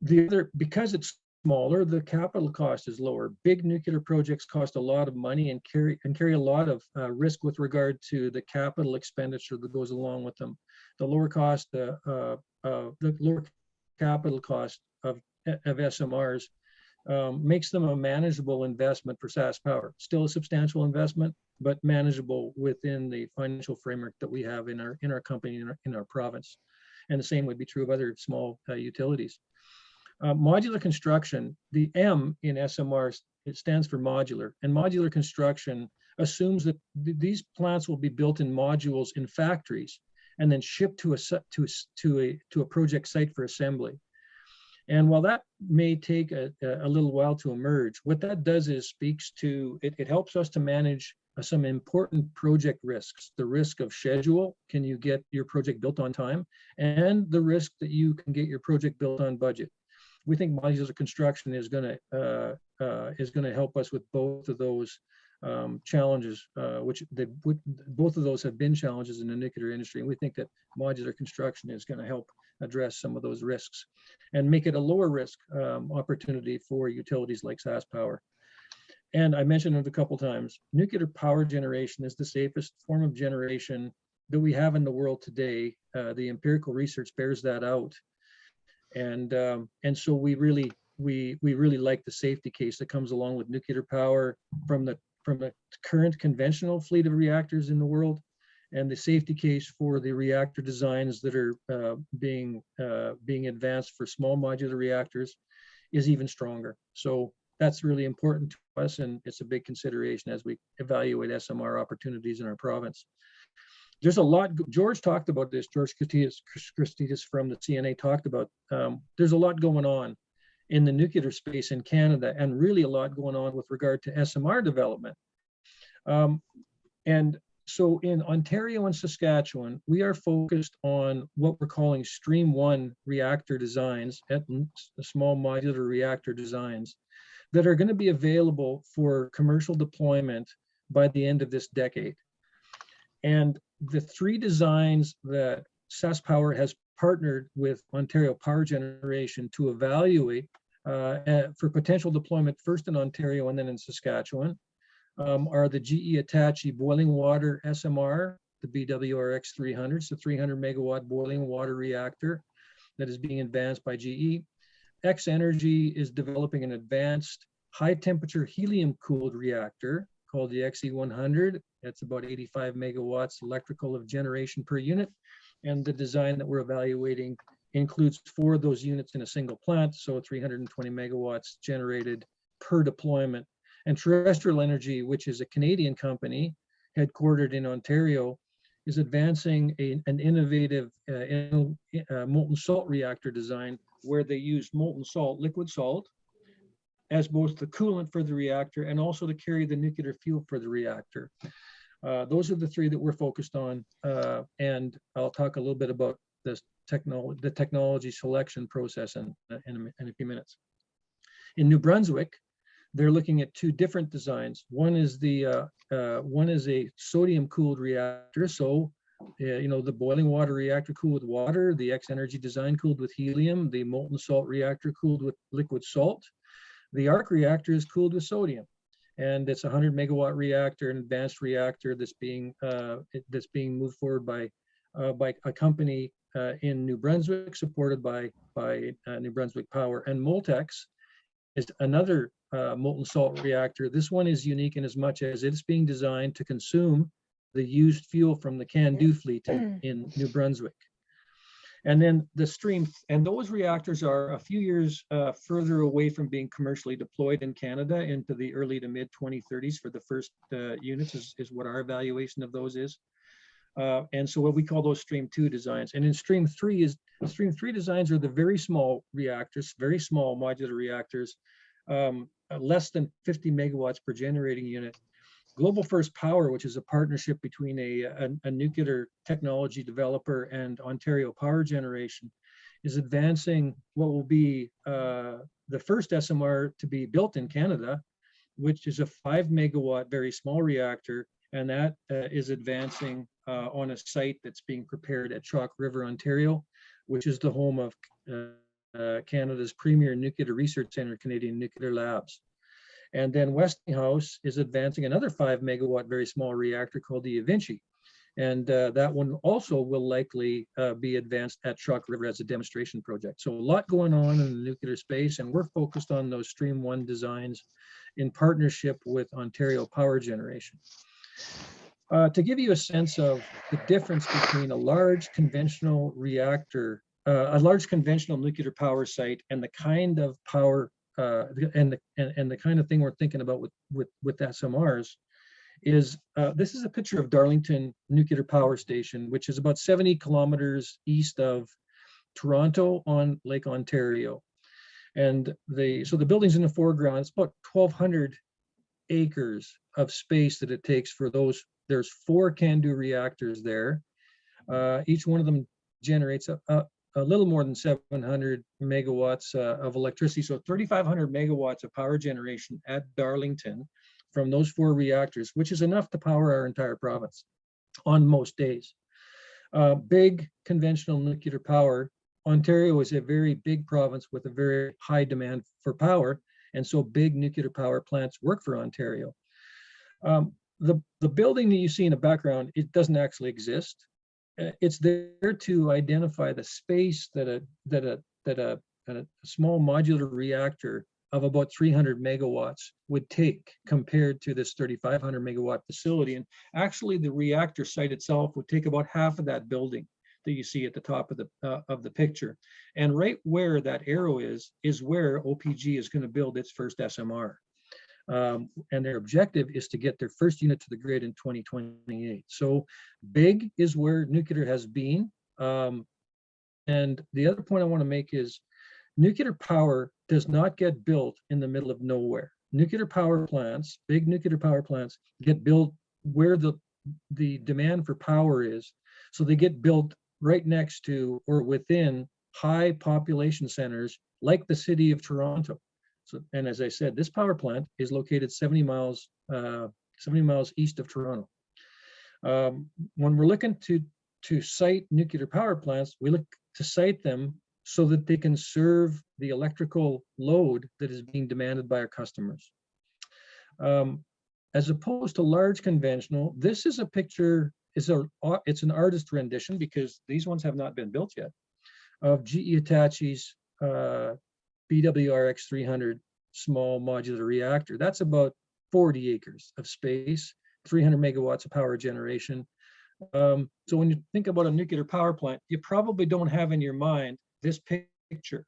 Because it's smaller, the capital cost is lower. Big nuclear projects cost a lot of money and carry a lot of risk with regard to the capital expenditure that goes along with them. The lower cost, the lower capital cost of SMRs makes them a manageable investment for SaskPower. Still a substantial investment, but manageable within the financial framework that we have in our company, in our province. And the same would be true of other small utilities. Modular construction, the M in SMRs, it stands for modular. And modular construction assumes that these plants will be built in modules in factories and then shipped to a project site for assembly. And while that may take a little while to emerge, what that does is speaks to, it helps us to manage some important project risks. The risk of schedule, can you get your project built on time? And the risk that you can get your project built on budget. We think modular construction is going to help us with both of those challenges, both of those have been challenges in the nuclear industry. And we think that modular construction is going to help address some of those risks and make it a lower risk opportunity for utilities like SaskPower. And I mentioned it a couple times, nuclear power generation is the safest form of generation that we have in the world today. The empirical research bears that out. And so we really like the safety case that comes along with nuclear power from the current conventional fleet of reactors in the world, and the safety case for the reactor designs that are being advanced for small modular reactors is even stronger. So that's really important to us, and it's a big consideration as we evaluate SMR opportunities in our province. There's a lot, George talked about this, George Christidis from the CNA talked about, there's a lot going on in the nuclear space in Canada, and really a lot going on with regard to SMR development. And so in Ontario and Saskatchewan, we are focused on what we're calling Stream 1 reactor designs, small modular reactor designs, that are going to be available for commercial deployment by the end of this decade. And the three designs that SaskPower has partnered with Ontario Power Generation to evaluate for potential deployment, first in Ontario and then in Saskatchewan, are the GE Hitachi boiling water SMR, the BWRX 300, so 300 megawatt boiling water reactor that is being advanced by GE. X Energy is developing an advanced high temperature helium cooled reactor called the XE100. That's about 85 megawatts electrical of generation per unit. And the design that we're evaluating includes 4 of those units in a single plant, so 320 megawatts generated per deployment. And Terrestrial Energy, which is a Canadian company headquartered in Ontario, is advancing an innovative molten salt reactor design where they use molten salt, liquid salt, as both the coolant for the reactor and also to carry the nuclear fuel for the reactor. Those are the 3 that we're focused on, and I'll talk a little bit about the technology selection process in a few minutes. In New Brunswick, they're looking at 2 different designs. One is a sodium-cooled reactor, so the boiling water reactor cooled with water, the X Energy design cooled with helium, the molten salt reactor cooled with liquid salt. The ARC reactor is cooled with sodium, and it's a 100 megawatt reactor, an advanced reactor that's being moved forward by a company in New Brunswick, supported by New Brunswick Power. And Moltex is another molten salt reactor. This one is unique in as much as it's being designed to consume the used fuel from the CANDU fleet in New Brunswick. And then the stream, and those reactors are a few years further away from being commercially deployed in Canada into the early to mid 2030s for the first units is what our evaluation of those is. And so what we call those Stream 2 designs. And in Stream 3 designs are the very small reactors, very small modular reactors, less than 50 megawatts per generating unit. Global First Power, which is a partnership between a nuclear technology developer and Ontario Power Generation, is advancing what will be the first SMR to be built in Canada, which is a 5 megawatt, very small reactor, and that is advancing on a site that's being prepared at Chalk River, Ontario, which is the home of Canada's premier nuclear research center, Canadian Nuclear Labs. And then Westinghouse is advancing another 5 megawatt, very small reactor called the Avinci. And that one also will likely be advanced at Chalk River as a demonstration project. So a lot going on in the nuclear space, and we're focused on those Stream 1 designs in partnership with Ontario Power Generation. To give you a sense of the difference between a large conventional reactor, a large conventional nuclear power site, and the kind of power and the kind of thing we're thinking about with SMRs, is this is a picture of Darlington Nuclear Power Station, which is about 70 kilometers east of Toronto on Lake Ontario. And so the building's in the foreground. It's about 1,200 acres of space that it takes for those. There's 4 CANDU reactors there. Each one of them generates a little more than 700 megawatts of electricity. So 3,500 megawatts of power generation at Darlington from those 4 reactors, which is enough to power our entire province on most days. Big conventional nuclear power. Ontario is a very big province with a very high demand for power, and so big nuclear power plants work for Ontario. The building that you see in the background, it doesn't actually exist. It's there to identify the space that a small modular reactor of about 300 megawatts would take compared to this 3,500 megawatt facility. And actually the reactor site itself would take about half of that building that you see at the top of the picture. And right where that arrow is where OPG is going to build its first SMR. And their objective is to get their first unit to the grid in 2028. So big is where nuclear has been. And the other point I want to make is nuclear power does not get built in the middle of nowhere. Nuclear power plants, big nuclear power plants, get built where the demand for power is. So they get built right next to or within high population centers like the city of Toronto. So, and as I said, this power plant is located 70 miles east of Toronto. When we're looking to site nuclear power plants, we look to site them so that they can serve the electrical load that is being demanded by our customers. As opposed to large conventional, this is a picture, it's an artist rendition because these ones have not been built yet, of GE Hitachi's BWRX 300 small modular reactor. That's about 40 acres of space, 300 megawatts of power generation. So when you think about a nuclear power plant, you probably don't have in your mind this picture.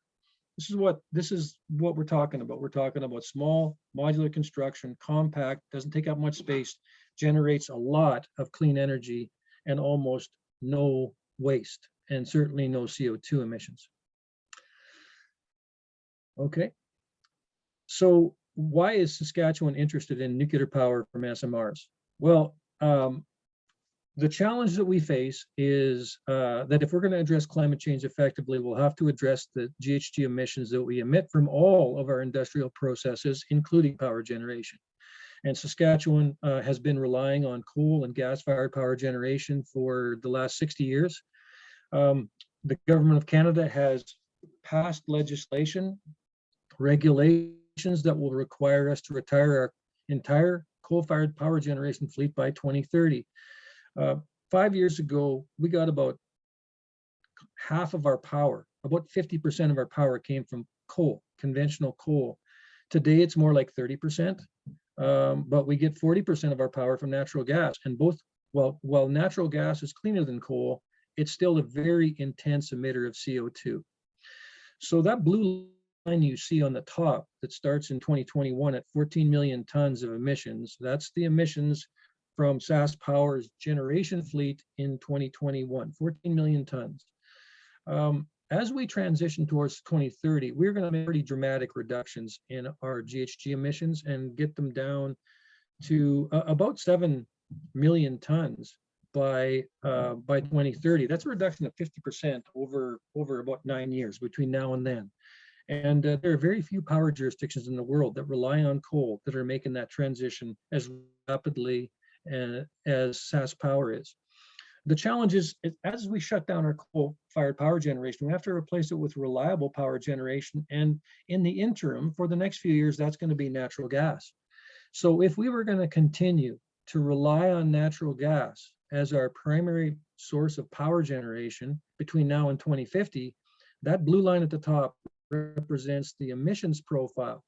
This is what we're talking about. We're talking about small modular construction, compact, doesn't take up much space, generates a lot of clean energy and almost no waste, and certainly no CO2 emissions. Okay, so why is Saskatchewan interested in nuclear power from SMRs? Well, the challenge that we face is that if we're going to address climate change effectively, we'll have to address the GHG emissions that we emit from all of our industrial processes, including power generation. And Saskatchewan has been relying on coal and gas-fired power generation for the last 60 years. The government of Canada has passed legislation, regulations that will require us to retire our entire coal-fired power generation fleet by 2030. 5 years ago, we got about half of our power, about 50% of our power came from coal, conventional coal. Today, it's more like 30%, but we get 40% of our power from natural gas. And both, while natural gas is cleaner than coal, it's still a very intense emitter of CO2. So that blue line you see on the top that starts in 2021 at 14 million tons of emissions, that's the emissions from SaskPower's generation fleet in 2021, 14 million tons. as we transition towards 2030, we're going to make pretty dramatic reductions in our GHG emissions and get them down to about 7 million tons by 2030. That's a reduction of 50% over about 9 years between now and then. And there are very few power jurisdictions in the world that rely on coal that are making that transition as rapidly as SaskPower is. The challenge is, as we shut down our coal-fired power generation, we have to replace it with reliable power generation. And in the interim, for the next few years, that's going to be natural gas. So if we were going to continue to rely on natural gas as our primary source of power generation between now and 2050, that blue line at the top represents the emissions profile.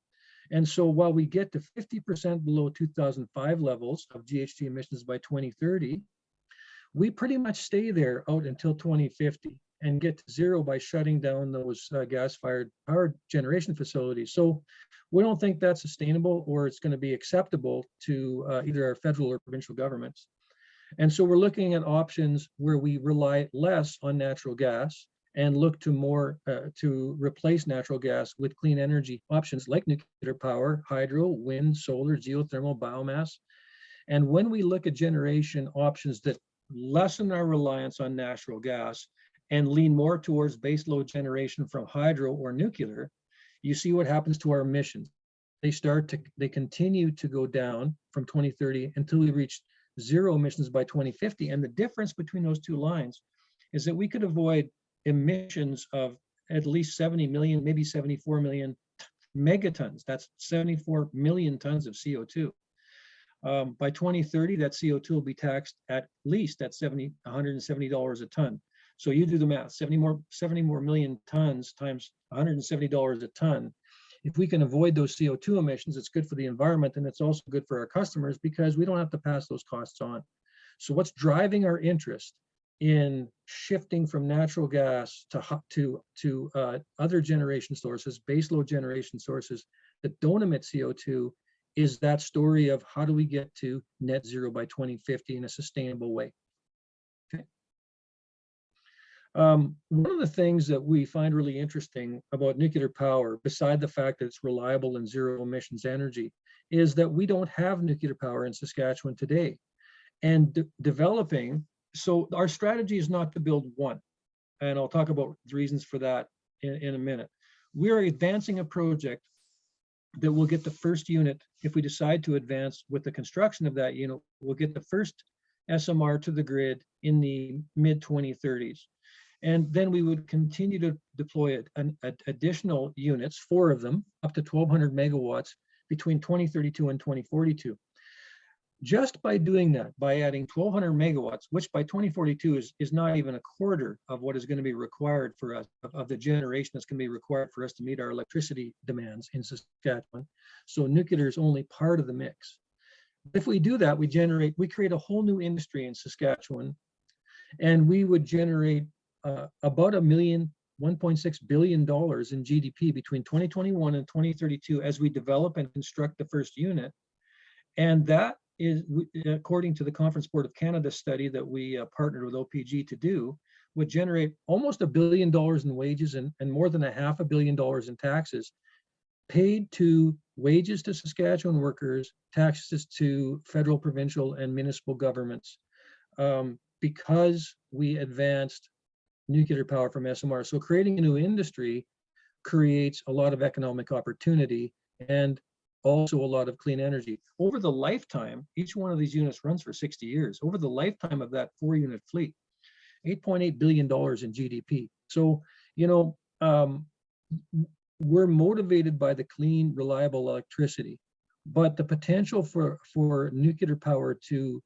And so while we get to 50% below 2005 levels of GHG emissions by 2030, we pretty much stay there out until 2050 and get to zero by shutting down those gas-fired power generation facilities. So we don't think that's sustainable or it's going to be acceptable to either our federal or provincial governments. And so we're looking at options where we rely less on natural gas and look to more to replace natural gas with clean energy options like nuclear power, hydro, wind, solar, geothermal, biomass. And when we look at generation options that lessen our reliance on natural gas and lean more towards baseload generation from hydro or nuclear, you see what happens to our emissions. They continue to go down from 2030 until we reach zero emissions by 2050. And the difference between those two lines is that we could avoid emissions of at least 70 million, maybe 74 million megatons. That's 74 million tons of CO2. By 2030, that CO2 will be taxed at least at $170 a ton. So you do the math, 70 more million tons times $170 a ton. If we can avoid those CO2 emissions, it's good for the environment, and it's also good for our customers because we don't have to pass those costs on. So what's driving our interest in shifting from natural gas to other generation sources, baseload generation sources that don't emit CO2, is that story of how do we get to net zero by 2050 in a sustainable way. Okay. One of the things that we find really interesting about nuclear power, beside the fact that it's reliable and zero emissions energy, is that we don't have nuclear power in Saskatchewan today. And developing, so our strategy is not to build one. And I'll talk about the reasons for that in a minute. We are advancing a project that will get the first unit. If we decide to advance with the construction of that unit, we'll get the first SMR to the grid in the mid-2030s. And then we would continue to deploy additional units, 4 of them, up to 1,200 megawatts between 2032 and 2042. Just by doing that, by adding 1,200 megawatts, which by 2042 is not even a quarter of what is going to be required for us, of the generation that's going to be required for us to meet our electricity demands in Saskatchewan. So nuclear is only part of the mix. If we do that, we create a whole new industry in Saskatchewan, and we would generate about $1.6 billion in GDP between 2021 and 2032 as we develop and construct the first unit. And that is, according to the Conference Board of Canada study that we partnered with OPG to do, would generate almost $1 billion in wages and more than $500 million in taxes paid to wages to Saskatchewan workers, taxes to federal, provincial, and municipal governments, because we advanced nuclear power from SMR. So creating a new industry creates a lot of economic opportunity and also a lot of clean energy. Over the lifetime, each one of these units runs for 60 years. Over the lifetime of that 4-unit fleet, $8.8 billion in GDP. So, you know, we're motivated by the clean, reliable electricity, but the potential for nuclear power to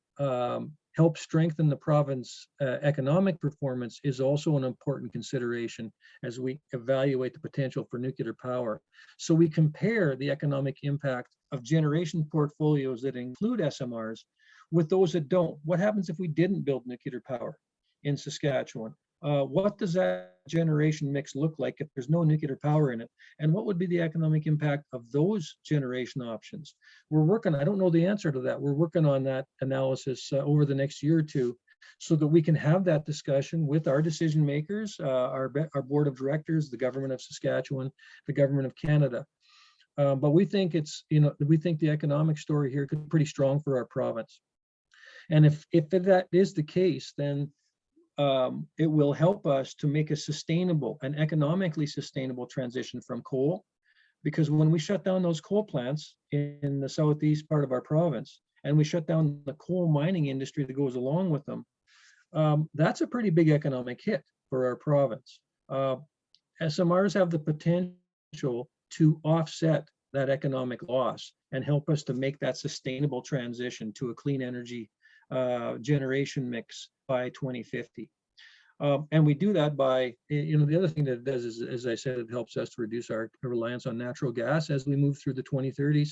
help strengthen the province economic performance is also an important consideration as we evaluate the potential for nuclear power. So we compare the economic impact of generation portfolios that include SMRs with those that don't. What happens if we didn't build nuclear power in Saskatchewan? What does that generation mix look like if there's no nuclear power in it? And what would be the economic impact of those generation options? We're working, I don't know the answer to that. We're working on that analysis over the next year or two so that we can have that discussion with our decision makers, our board of directors, the government of Saskatchewan, the government of Canada. But we think we think the economic story here could be pretty strong for our province. And if that is the case, then it will help us to make a sustainable and economically sustainable transition from coal. Because when we shut down those coal plants in the southeast part of our province, and we shut down the coal mining industry that goes along with them, that's a pretty big economic hit for our province. SMRs have the potential to offset that economic loss and help us to make that sustainable transition to a clean energy generation mix by 2050. And we do that by, the other thing that it does is, as I said, it helps us to reduce our reliance on natural gas as we move through the 2030s.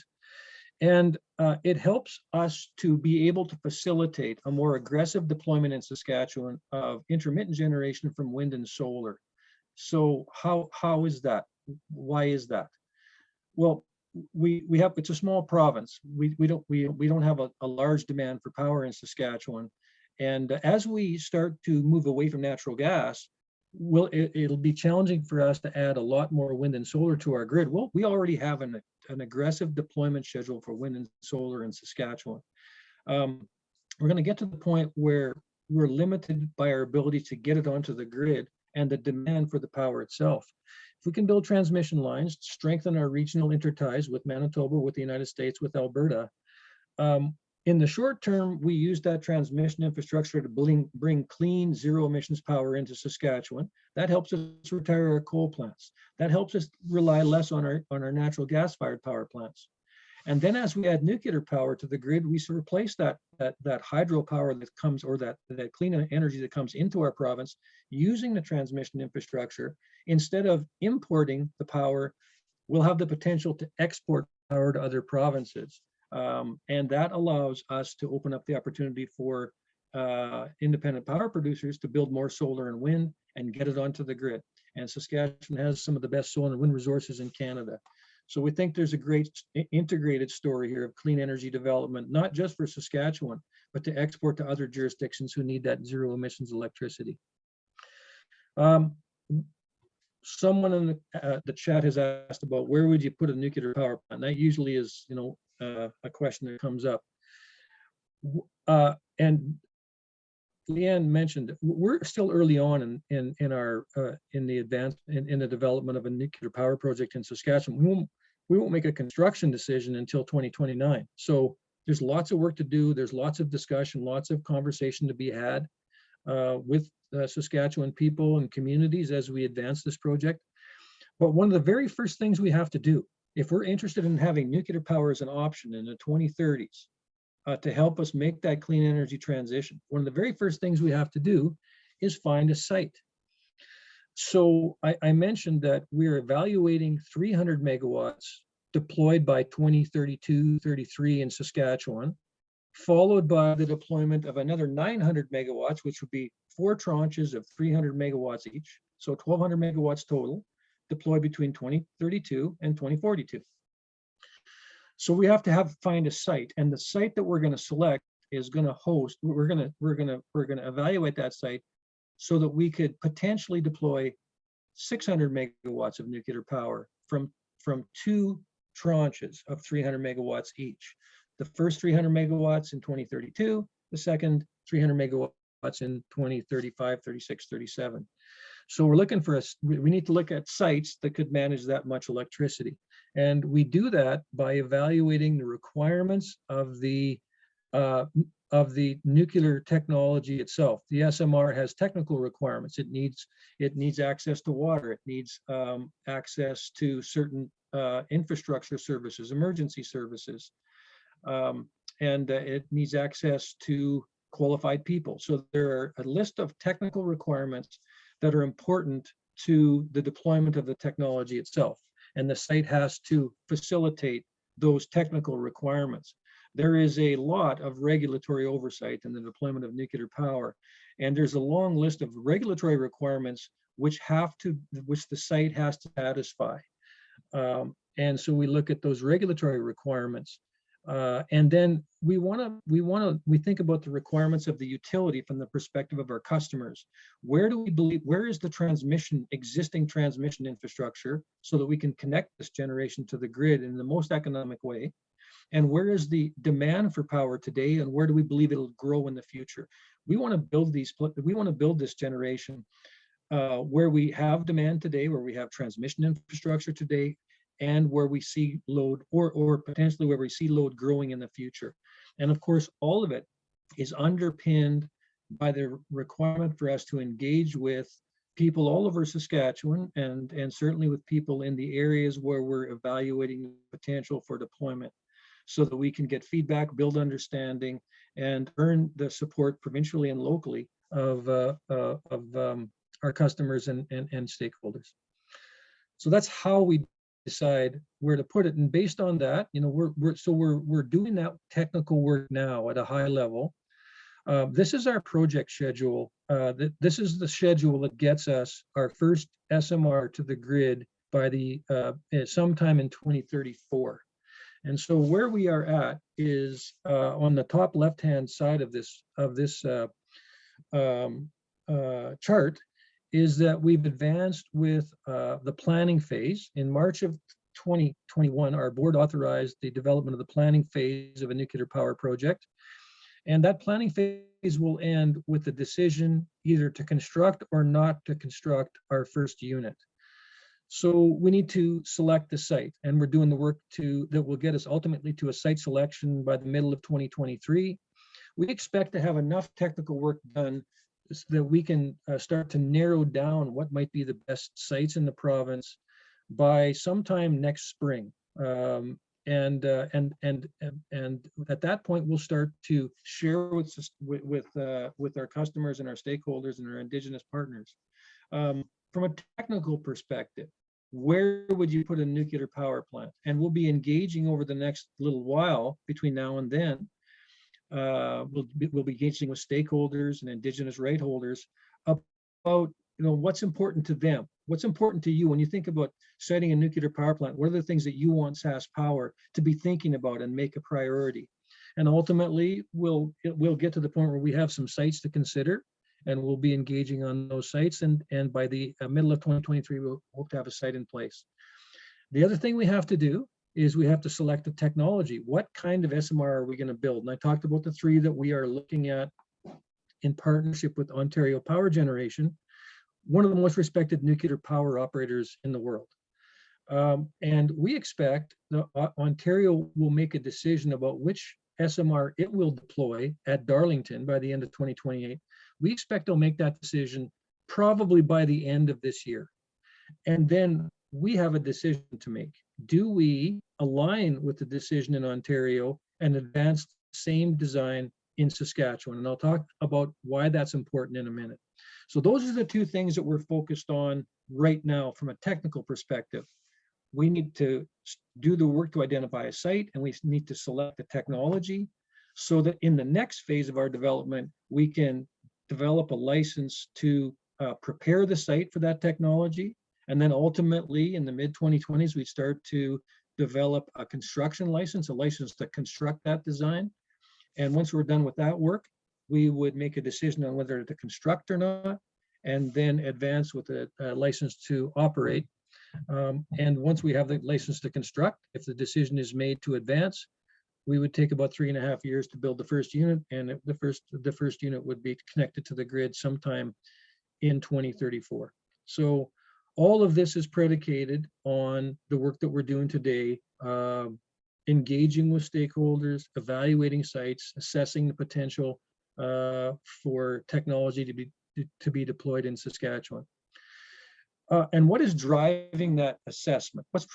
And it helps us to be able to facilitate a more aggressive deployment in Saskatchewan of intermittent generation from wind and solar. So how is that? Why is that? Well, it's a small province. We don't have a large demand for power in Saskatchewan. And as we start to move away from natural gas, it'll be challenging for us to add a lot more wind and solar to our grid. Well, we already have an aggressive deployment schedule for wind and solar in Saskatchewan. We're going to get to the point where we're limited by our ability to get it onto the grid and the demand for the power itself. If we can build transmission lines, strengthen our regional interties with Manitoba, with the United States, with Alberta, in the short term, we use that transmission infrastructure to bring clean, zero emissions power into Saskatchewan. That helps us retire our coal plants. That helps us rely less on our natural gas-fired power plants. And then as we add nuclear power to the grid, we replace that hydropower that comes, or that clean energy that comes into our province, using the transmission infrastructure. Instead of importing the power, we'll have the potential to export power to other provinces. And that allows us to open up the opportunity for independent power producers to build more solar and wind and get it onto the grid. And Saskatchewan has some of the best solar and wind resources in Canada. So we think there's a great integrated story here of clean energy development, not just for Saskatchewan, but to export to other jurisdictions who need that zero emissions electricity. Someone in the chat has asked about where would you put a nuclear power plant? That usually is, a question that comes up. And Leanne mentioned we're still early on in the development of a nuclear power project in Saskatchewan. We won't make a construction decision until 2029. So there's lots of work to do. There's lots of discussion, lots of conversation to be had with Saskatchewan people and communities as we advance this project. But one of the very first things we have to do, if we're interested in having nuclear power as an option in the 2030s, to help us make that clean energy transition, one of the very first things we have to do is find a site. So I mentioned that we're evaluating 300 megawatts deployed by 2032-33 in Saskatchewan, followed by the deployment of another 900 megawatts, which would be 4 tranches of 300 megawatts each, so 1,200 megawatts total, deployed between 2032 and 2042. So we have to find a site, and the site that we're going to select is going to host. We're going to evaluate that site so that we could potentially deploy 600 megawatts of nuclear power from 2 tranches of 300 megawatts each. The first 300 megawatts in 2032, the second 300 megawatts in 2035, 36, 37. So we're looking for we need to look at sites that could manage that much electricity. And we do that by evaluating the requirements of the nuclear technology itself. The SMR has technical requirements. It needs access to water. It needs access to certain infrastructure services, emergency services. And it needs access to qualified people. So there are a list of technical requirements that are important to the deployment of the technology itself. And the site has to facilitate those technical requirements. There is a lot of regulatory oversight in the deployment of nuclear power. And there's a long list of regulatory requirements which the site has to satisfy. And so we look at those regulatory requirements And then we think about the requirements of the utility from the perspective of our customers. Where is the existing transmission infrastructure so that we can connect this generation to the grid in the most economic way? And where is the demand for power today, and where do we believe it'll grow in the future? We want to build this generation where we have demand today, where we have transmission infrastructure today, and where we see load, or potentially where we see load growing in the future. And of course, all of it is underpinned by the requirement for us to engage with people all over Saskatchewan, and certainly with people in the areas where we're evaluating the potential for deployment, so that we can get feedback, build understanding, and earn the support provincially and locally of our customers and stakeholders. So that's how we decide where to put it. And based on that, we're doing that technical work now at a high level. This is our project schedule. This is the schedule that gets us our first SMR to the grid by sometime in 2034. And so where we are at is on the top left-hand side of this chart, is that we've advanced with the planning phase. In March of 2021, our board authorized the development of the planning phase of a nuclear power project. And that planning phase will end with the decision either to construct or not to construct our first unit. So we need to select the site, and we're doing the work that will get us ultimately to a site selection by the middle of 2023. We expect to have enough technical work done so that we can start to narrow down what might be the best sites in the province by sometime next spring. And at that point, we'll start to share with our customers and our stakeholders and our Indigenous partners. From a technical perspective, where would you put a nuclear power plant? And we'll be engaging over the next little while between now and then. We'll be engaging with stakeholders and Indigenous right holders about what's important to them. What's important to you when you think about siting a nuclear power plant? What are the things that you want SaskPower to be thinking about and make a priority? And ultimately, we'll get to the point where we have some sites to consider, and we'll be engaging on those sites. And by the middle of 2023, we'll hope to have a site in place. The other thing we have to do is we have to select the technology. What kind of SMR are we going to build? And I talked about the three that we are looking at in partnership with Ontario Power Generation, one of the most respected nuclear power operators in the world. And we expect that Ontario will make a decision about which SMR it will deploy at Darlington by the end of 2028. We expect they'll make that decision probably by the end of this year. And then we have a decision to make. Do we align with the decision in Ontario and advance the same design in Saskatchewan? And I'll talk about why that's important in a minute. So those are the two things that we're focused on right now from a technical perspective. We need to do the work to identify a site, and we need to select the technology so that in the next phase of our development, we can develop a license to prepare the site for that technology. And then ultimately in the mid-2020s, we start to develop a construction license, a license to construct that design. And once we're done with that work, we would make a decision on whether to construct or not, and then advance with a license to operate. And once we have the license to construct, if the decision is made to advance, we would take about 3.5 years to build the first unit, and the first unit would be connected to the grid sometime in 2034. So all of this is predicated on the work that we're doing today, engaging with stakeholders, evaluating sites, assessing the potential for technology to be deployed in Saskatchewan. And what is driving that assessment? What's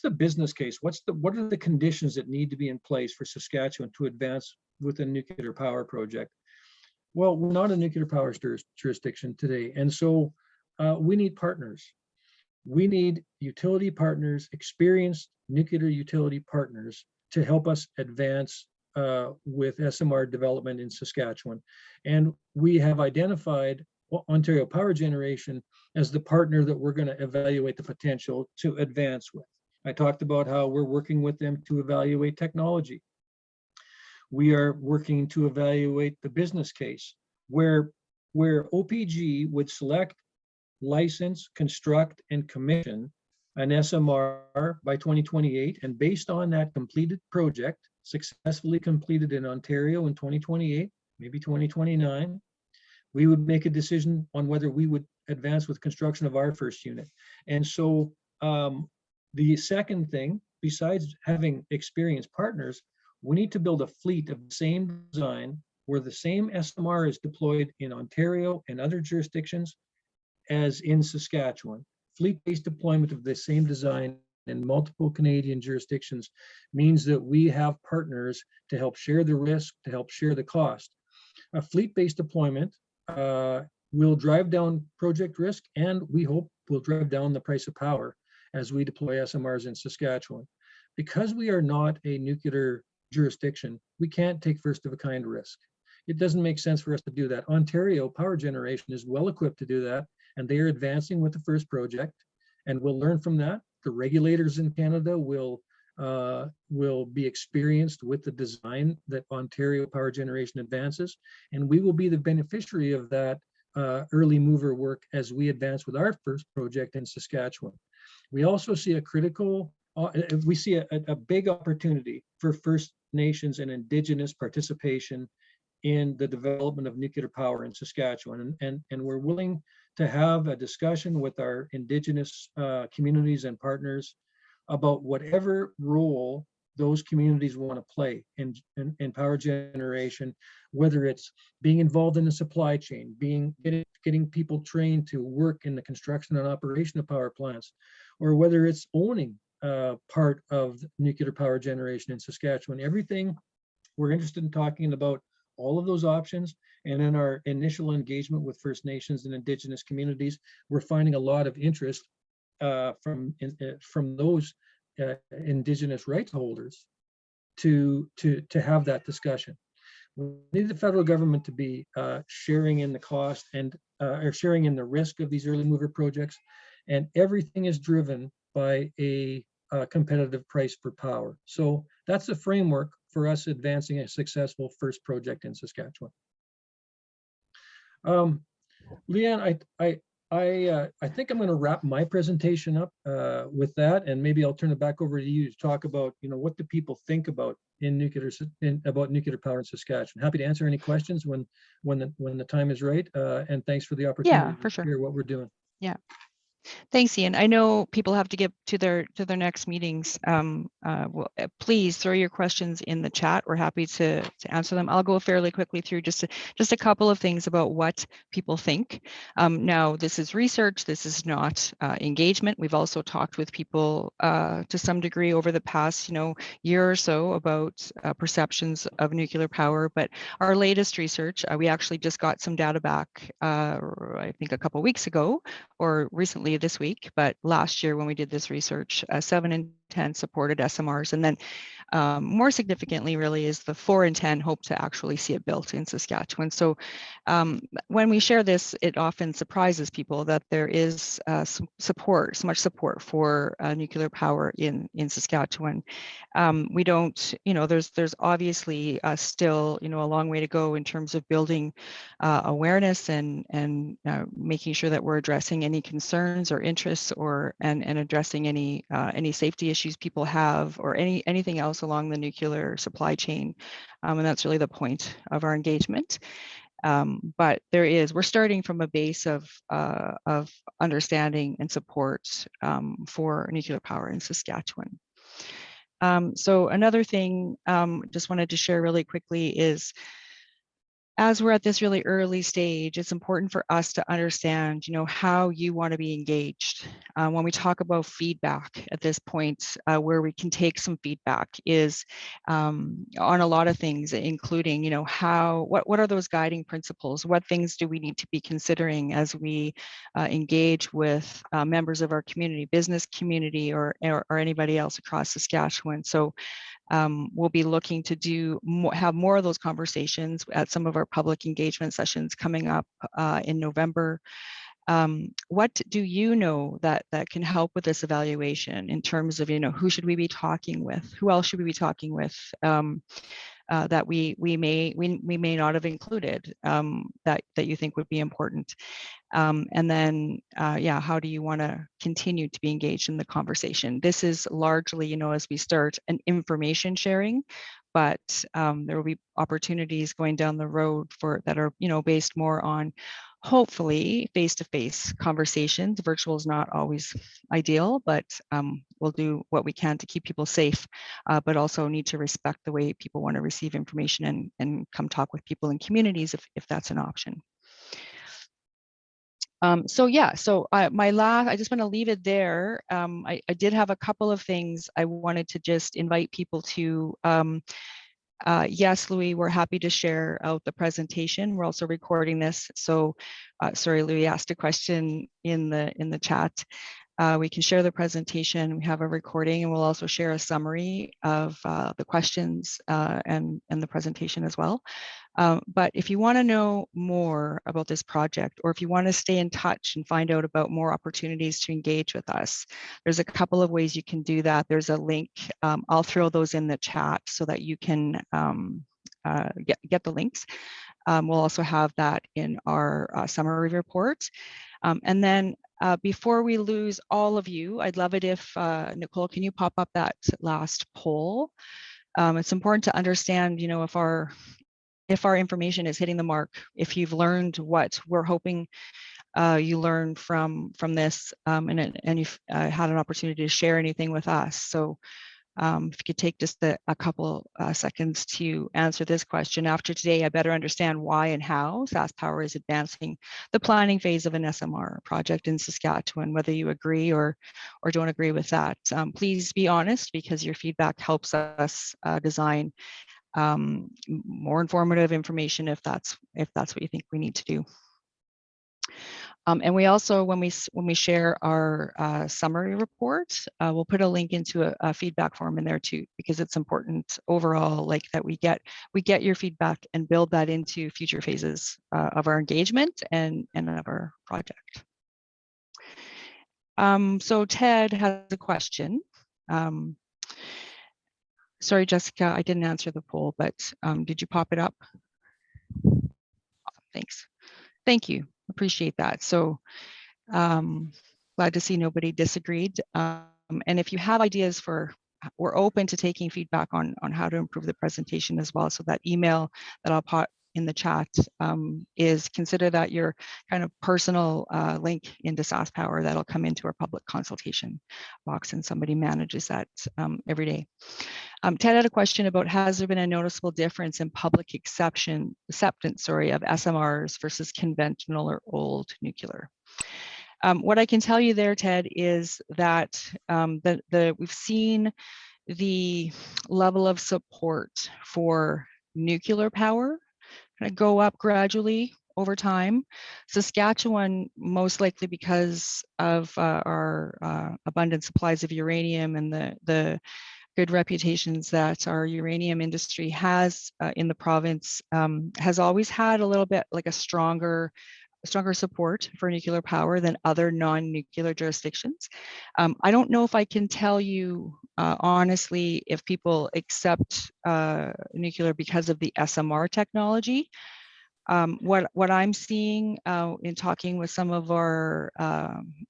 the business case? What are the conditions that need to be in place for Saskatchewan to advance with a nuclear power project? Well, we're not a nuclear power jurisdiction today. And so we need partners. We need utility partners, experienced nuclear utility partners to help us advance with SMR development in Saskatchewan. And we have identified Ontario Power Generation as the partner that we're going to evaluate the potential to advance with. I talked about how we're working with them to evaluate technology. We are working to evaluate the business case where OPG would select, license, construct, and commission an SMR by 2028. And based on that completed project, successfully completed in Ontario in 2028, maybe 2029, we would make a decision on whether we would advance with construction of our first unit. And so the second thing, besides having experienced partners, we need to build a fleet of the same design where the same SMR is deployed in Ontario and other jurisdictions as in Saskatchewan. Fleet-based deployment of the same design in multiple Canadian jurisdictions means that we have partners to help share the risk, to help share the cost. A fleet-based deployment will drive down project risk, and we hope will drive down the price of power as we deploy SMRs in Saskatchewan. Because we are not a nuclear jurisdiction, we can't take first of a kind risk. It doesn't make sense for us to do that. Ontario Power Generation is well equipped to do that, and they are advancing with the first project, and we'll learn from that. The regulators in Canada will be experienced with the design that Ontario Power Generation advances, and we will be the beneficiary of that early mover work as we advance with our first project in Saskatchewan. We also see a critical, we see a big opportunity for First Nations and Indigenous participation in the development of nuclear power in Saskatchewan. And we're willing to have a discussion with our Indigenous communities and partners about whatever role those communities want to play in power generation, whether it's being involved in the supply chain, getting people trained to work in the construction and operation of power plants, or whether it's owning part of nuclear power generation in Saskatchewan. Everything we're interested in talking about all of those options. And in our initial engagement with First Nations and Indigenous communities, we're finding a lot of interest from those Indigenous rights holders to have that discussion. We need the federal government to be sharing in the cost and or sharing in the risk of these early mover projects. And everything is driven by a competitive price for power. So that's the framework for us advancing a successful first project in Saskatchewan. Leanne, I think I'm going to wrap my presentation up with that, and maybe I'll turn it back over to you to talk about, what do people think about about nuclear power in Saskatchewan. Happy to answer any questions when the time is right. And thanks for the opportunity for sure. to hear what we're doing. Yeah. Thanks, Ian. I know people have to get to their next meetings. Please throw your questions in the chat. We're happy to answer them. I'll go fairly quickly through just a couple of things about what people think. Now, this is research. This is not engagement. We've also talked with people to some degree over the past, year or so about perceptions of nuclear power. But our latest research, we actually just got some data back, I think a couple of weeks ago, or recently this week, but last year when we did this research, 7 in 10 supported SMRs. And then more significantly really is the 4 in 10 hope to actually see it built in Saskatchewan. So when we share this, it often surprises people that there is so much support for nuclear power in Saskatchewan. We don't, there's obviously still, a long way to go in terms of building awareness and making sure that we're addressing any concerns or interests and addressing any safety issues people have or anything else along the nuclear supply chain. And that's really the point of our engagement. But we're starting from a base of understanding and support for nuclear power in Saskatchewan. So another thing just wanted to share really quickly is, as we're at this really early stage, it's important for us to understand, how you want to be engaged. When we talk about feedback at this point, where we can take some feedback is on a lot of things, including, what are those guiding principles? What things do we need to be considering as we engage with members of our community, business community, or anybody else across Saskatchewan? So we'll be looking to have more of those conversations at some of our public engagement sessions coming up in November. what do you know that can help with this evaluation in terms of, who should we be talking with? Who else should we be talking with that we may not have included that you think would be important? And then, how do you want to continue to be engaged in the conversation? This is largely, as we start, an information sharing, but there will be opportunities going down the road that are, based more on hopefully face-to-face conversations. Virtual is not always ideal, but we'll do what we can to keep people safe, but also need to respect the way people want to receive information and come talk with people in communities if that's an option. I just want to leave it there. I did have a couple of things I wanted to just invite people to. Yes, Louis, we're happy to share out the presentation. We're also recording this. So, sorry, Louis asked a question in the chat. We can share the presentation. We have a recording, and we'll also share a summary of the questions and the presentation as well. But if you want to know more about this project, or if you want to stay in touch and find out about more opportunities to engage with us, there's a couple of ways you can do that. There's a link. I'll throw those in the chat so that you can get the links. We'll also have that in our summary report. And then before we lose all of you, I'd love it if, Nicole, can you pop up that last poll? It's important to understand, if our information is hitting the mark, if you've learned what we're hoping you learned from this, and you've had an opportunity to share anything with us. So if you could take just a couple seconds to answer this question. After today, I better understand why and how SaskPower is advancing the planning phase of an SMR project in Saskatchewan, whether you agree or don't agree with that. Please be honest, because your feedback helps us design more informative information if that's what you think we need to do. And we also, when we share our summary report, we'll put a link into a feedback form in there too, because it's important overall, like that we get your feedback and build that into future phases of our engagement and of our project. So Ted has a question. Sorry, Jessica, I didn't answer the poll, but did you pop it up? Thanks. Thank you. Appreciate that. So glad to see nobody disagreed. And if you have ideas we're open to taking feedback on how to improve the presentation as well. So that email that I'll put in the chat is, consider that your kind of personal link into SaskPower that'll come into our public consultation box, and somebody manages that every day. Ted had a question about, has there been a noticeable difference in public acceptance of SMRs versus conventional or old nuclear? What I can tell you there, Ted, is that we've seen the level of support for nuclear power kind of go up gradually over time. Saskatchewan, most likely because of our abundant supplies of uranium and the good reputations that our uranium industry has in the province, has always had a little bit like a stronger support for nuclear power than other non-nuclear jurisdictions. I don't know if I can tell you honestly if people accept nuclear because of the SMR technology. What I'm seeing in talking with some of our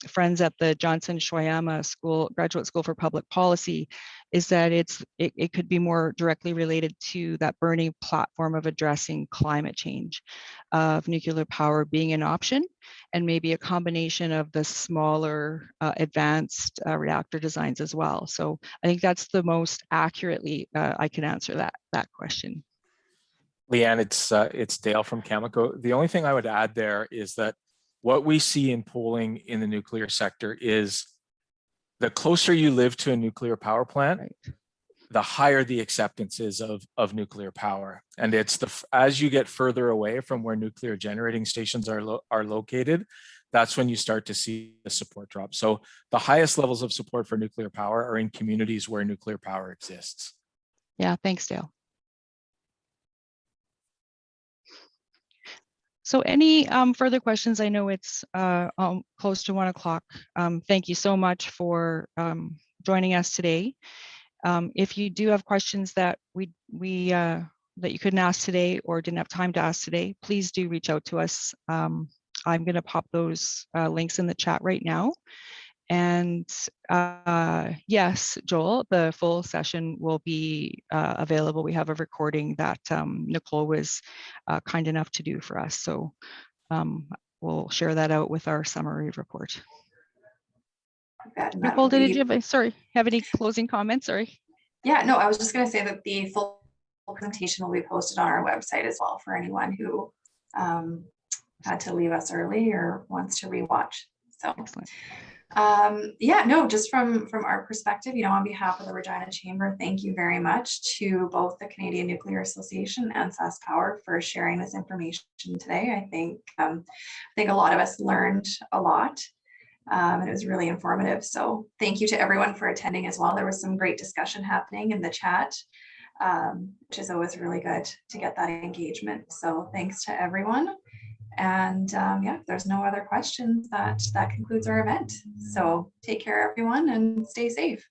friends at the Johnson Shoyama Graduate School for Public Policy is that it could be more directly related to that burning platform of addressing climate change, of nuclear power being an option, and maybe a combination of the smaller advanced reactor designs as well. So I think that's the most accurately I can answer that question. Leanne, it's Dale from Cameco. The only thing I would add there is that what we see in polling in the nuclear sector is the closer you live to a nuclear power plant, right, the higher the acceptance is of nuclear power. And it's as you get further away from where nuclear generating stations are located, that's when you start to see the support drop. So the highest levels of support for nuclear power are in communities where nuclear power exists. Yeah, thanks, Dale. So any further questions? I know it's close to 1 o'clock. Thank you so much for joining us today. If you do have questions that that you couldn't ask today or didn't have time to ask today, please do reach out to us. I'm going to pop those links in the chat right now. And yes, Joel, the full session will be available. We have a recording that Nicole was kind enough to do for us. So we'll share that out with our summary report. Nicole, did you have any closing comments? Sorry. Yeah, no, I was just going to say that the full presentation will be posted on our website as well for anyone who had to leave us early or wants to rewatch. So excellent. Yeah, no, just from our perspective, you know, on behalf of the Regina Chamber, thank you very much to both the Canadian Nuclear Association and SaskPower for sharing this information today. I think a lot of us learned a lot. And it was really informative. So thank you to everyone for attending as well. There was some great discussion happening in the chat, which is always really good to get that engagement. So thanks to everyone. And yeah, if there's no other questions, that concludes our event. So take care, everyone, and stay safe.